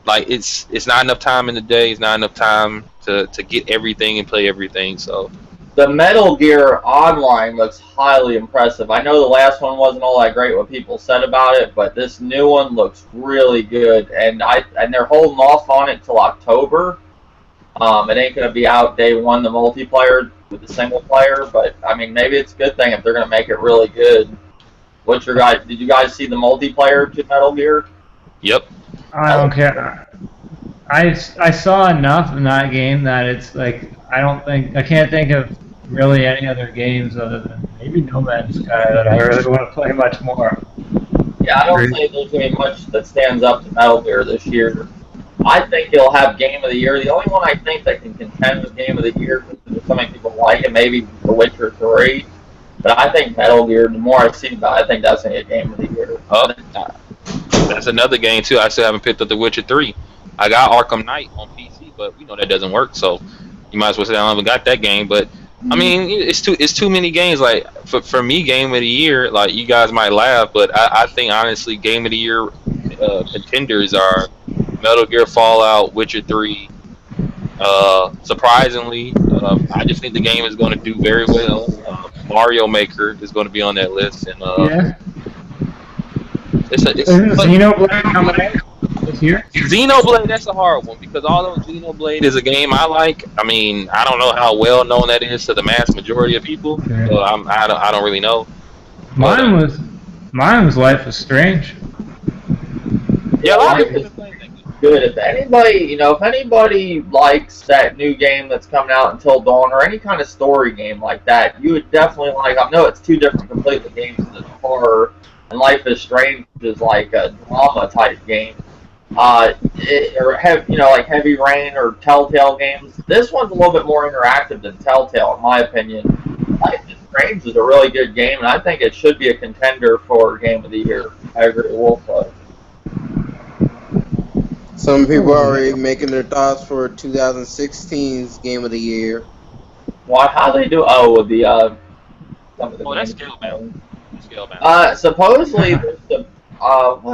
Like, it's not enough time in the day. It's not enough time to get everything and play everything. So. The Metal Gear Online looks highly impressive. I know the last one wasn't all that great what people said about it, but this new one looks really good, and they're holding off on it till October. It ain't gonna be out day one, the multiplayer with the single player, but I mean maybe it's a good thing if they're gonna make it really good. Did you guys see the multiplayer to Metal Gear? Yep. I don't care. I saw enough in that game that it's like I can't think of really any other games other than maybe No Man's Sky that I really want to play much more. Yeah, I don't think there's going to be much that stands up to Metal Gear this year. I think it'll have Game of the Year. The only one I think that can contend with Game of the Year, because so many people like it, maybe The Witcher 3. But I think Metal Gear, the more I see about it, I think that's going to get Game of the Year. Oh, that's another game, too. I still haven't picked up The Witcher 3. I got Arkham Knight on PC, but we know that doesn't work, so you might as well say I haven't got that game. But I mean, it's too many games. Like for me, Game of the Year. Like, you guys might laugh, but I think honestly, Game of the Year contenders are Metal Gear, Fallout, Witcher 3. Surprisingly, I just think the game is going to do very well. Mario Maker is going to be on that list, and it's Xenoblade coming out this year. Xenoblade, that's a hard one, because although Xenoblade is a game I like, I mean, I don't know how well known that is to the mass majority of people. Okay. So I don't really know. Mine was Life is Strange. Yeah, a lot of Life is good. If anybody likes that new game that's coming out Until Dawn, or any kind of story game like that, you would definitely like. I know it's 2 different completely games. It's horror, and Life is Strange is like a drama type game. Like Heavy Rain or Telltale games. This one's a little bit more interactive than Telltale, in my opinion. Life is Strange is a really good game, and I think it should be a contender for Game of the Year. I agree with Wolf. Some people are already making their thoughts for 2016's Game of the Year. Why? How they do? Oh, with the that's Scalebound. Supposedly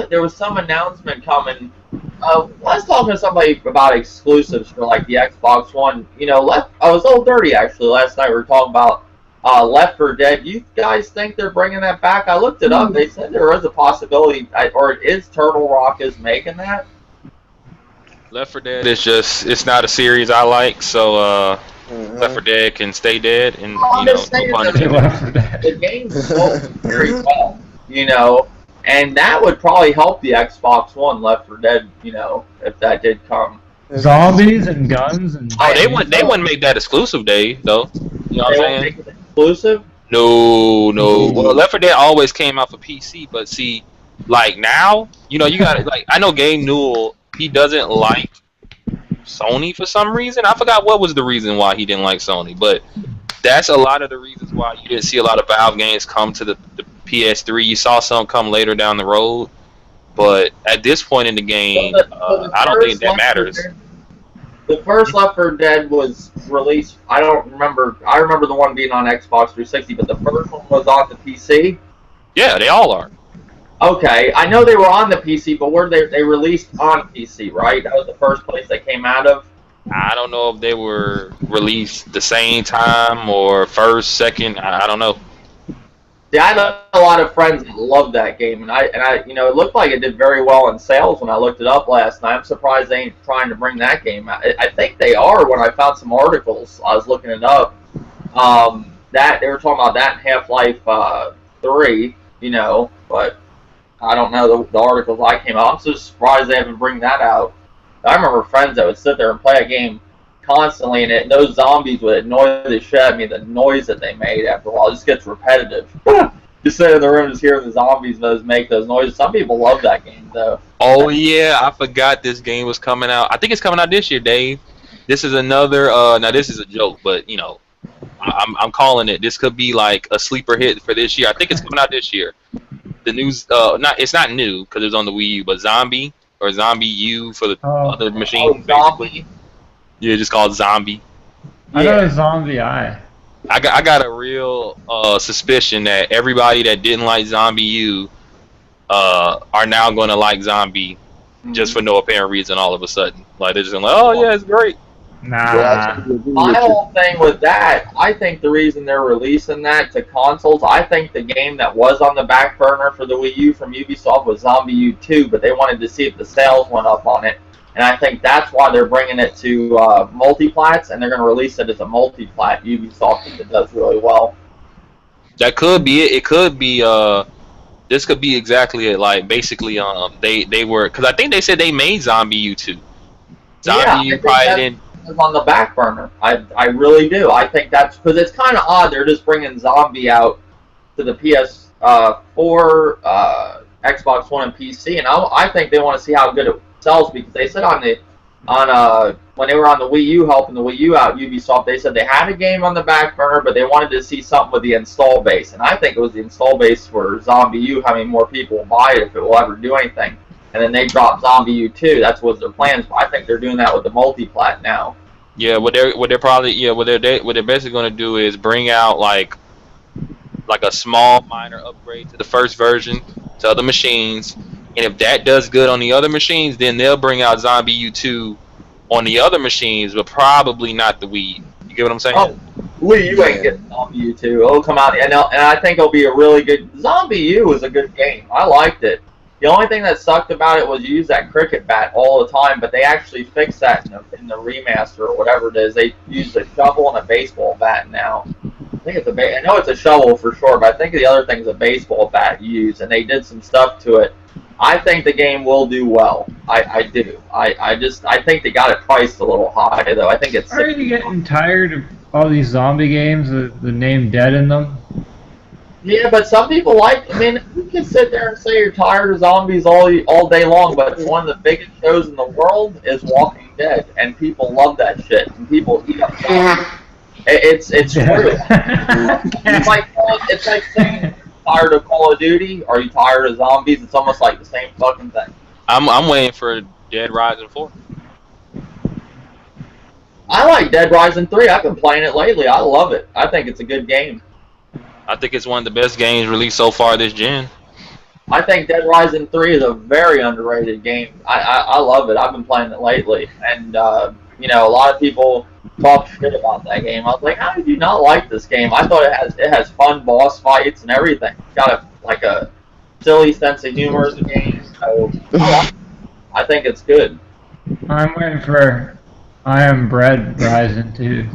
there was some announcement coming. I was talking to somebody about exclusives for like the Xbox One. I was a little dirty actually last night. We were talking about Left 4 Dead. You guys think they're bringing that back? I looked it up. They said there is a possibility, or it is Turtle Rock is making that. Left 4 Dead is it's not a series I like, so Left 4 Dead can stay dead, and I'm just saying the game's sold very well, and that would probably help the Xbox One Left 4 Dead, if that did come. Zombies and guns and. Oh, they wouldn't make that exclusive day though. You know what I'm saying? Make it exclusive? No. Well, Left 4 Dead always came out for PC, but see, like now, you got it. Like, I know Gabe Newell he doesn't like Sony for some reason. I forgot what was the reason why he didn't like Sony, but that's a lot of the reasons why you didn't see a lot of Valve games come to the PS3. You saw some come later down the road, but at this point in the game, I don't think that matters. The first Left 4 Dead was released. I don't remember. I remember the one being on Xbox 360, but the first one was on the PC. Yeah, they all are. Okay, I know they were on the PC, but were they released on PC, right? That was the first place they came out of. I don't know if they were released the same time or first, second. I don't know. Yeah, I know a lot of friends that loved that game, and I, you know, it looked like it did very well in sales when I looked it up last night. I'm surprised they ain't trying to bring that game out. I think they are. When I found some articles, I was looking it up. That they were talking about that in Half-Life 3, you know, but I don't know the articles I came out. I'm so surprised they haven't bring that out. I remember friends that would sit there and play a game constantly, and those zombies would annoy the shit out of me. The noise that they made after a while just gets repetitive. Just sit in the room, just hearing the zombies make those noises. Some people love that game, though. Oh yeah, I forgot this game was coming out. I think it's coming out this year, Dave. This is another. Now this is a joke, but you know, I'm calling it. This could be like a sleeper hit for this year. I think it's coming out this year. The news, it's not new because it was on the Wii U, but Zombie or Zombie U for the other machine, basically. Yeah, just called Zombie. I got a Zombie Eye. I got a real suspicion that everybody that didn't like Zombie U are now going to like Zombie just for no apparent reason all of a sudden. Like they're just like, oh yeah, it's great. Nah. My whole thing with that, I think the reason they're releasing that to consoles, I think the game that was on the back burner for the Wii U from Ubisoft was Zombie U 2, but they wanted to see if the sales went up on it. And I think that's why they're bringing it to multiplats, and they're going to release it as a multiplat. Ubisoft if it does really well. That could be it. It could be. This could be exactly it. Like basically, they were because I think they said they made Zombie U 2. Zombie U probably didn't. On the back burner. I really do. I think that's because it's kind of odd. They're just bringing Zombie out to the PS4, Xbox One, and PC, and I think they want to see how good it sells because they said when they were on the Wii U helping the Wii U out, Ubisoft, they said they had a game on the back burner, but they wanted to see something with the install base, and I think it was the install base for Zombie U, how many more people will buy it if it will ever do anything. And then they dropped Zombie U 2. That's what their plans. But I think they're doing that with the multiplat now. Yeah, what they're basically going to do is bring out like a small minor upgrade to the first version to other machines, and if that does good on the other machines, then they'll bring out Zombie U 2 on the other machines, but probably not the Wii. You get what I'm saying? Oh, Wii U ain't getting Zombie U 2. It'll come out, and I think it'll be a really good. Zombie U was a good game. I liked it. The only thing that sucked about it was you use that cricket bat all the time, but they actually fixed that in the remaster or whatever it is. They use a shovel and a baseball bat now. I think it's I know it's a shovel for sure, but I think the other thing is a baseball bat you use, and they did some stuff to it. I think the game will do well. I do. I think they got it priced a little high though. I think it's. Are you getting tired of all these zombie games with the name dead in them? Yeah, but some people like. I mean, you can sit there and say you're tired of zombies all day long, but one of the biggest shows in the world is Walking Dead, and people love that shit, and people eat up zombies. It's true. it's like saying, tired of Call of Duty? Are you tired of zombies? It's almost like the same fucking thing. I'm waiting for Dead Rising 4. I like Dead Rising 3. I've been playing it lately. I love it. I think it's a good game. I think it's one of the best games released so far this gen. I think Dead Rising 3 is a very underrated game. I love it. I've been playing it lately. And, a lot of people talk shit about that game. I was like, how did you not like this game? I thought it has fun boss fights and everything. It's got a silly sense of humor in the game. So I think it's good. I'm waiting for I Am Bread Rising 2.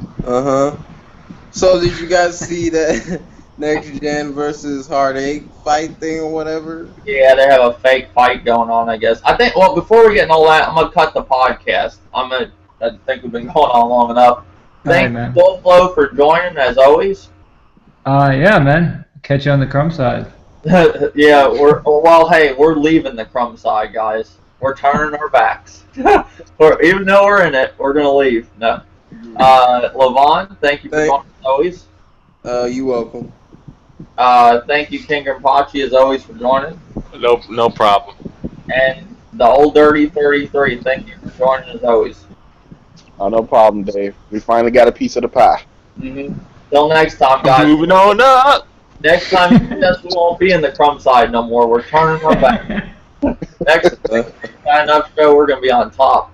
So did you guys see that next gen versus Heartache fight thing or whatever? Yeah, they have a fake fight going on, I guess. I think. Well, before we get into all that, I'm gonna cut the podcast. I think we've been going on long enough. Thank you, Full Flow, for joining as always. Yeah, man. Catch you on the crumb side. Yeah, we're leaving the crumb side, guys. We're turning our backs. Or even though we're in it, we're gonna leave. No. Levon, thank you for joining as always. You welcome. Thank you, King Pachi, as always, for joining. No problem. And the old dirty 33, thank you for joining as always. Oh, no problem, Dave. We finally got a piece of the pie. Till next time, guys. Moving on up. Next time, we won't be in the crumb side no more. We're turning our back. Next HadeNuFF show, we're gonna be on top.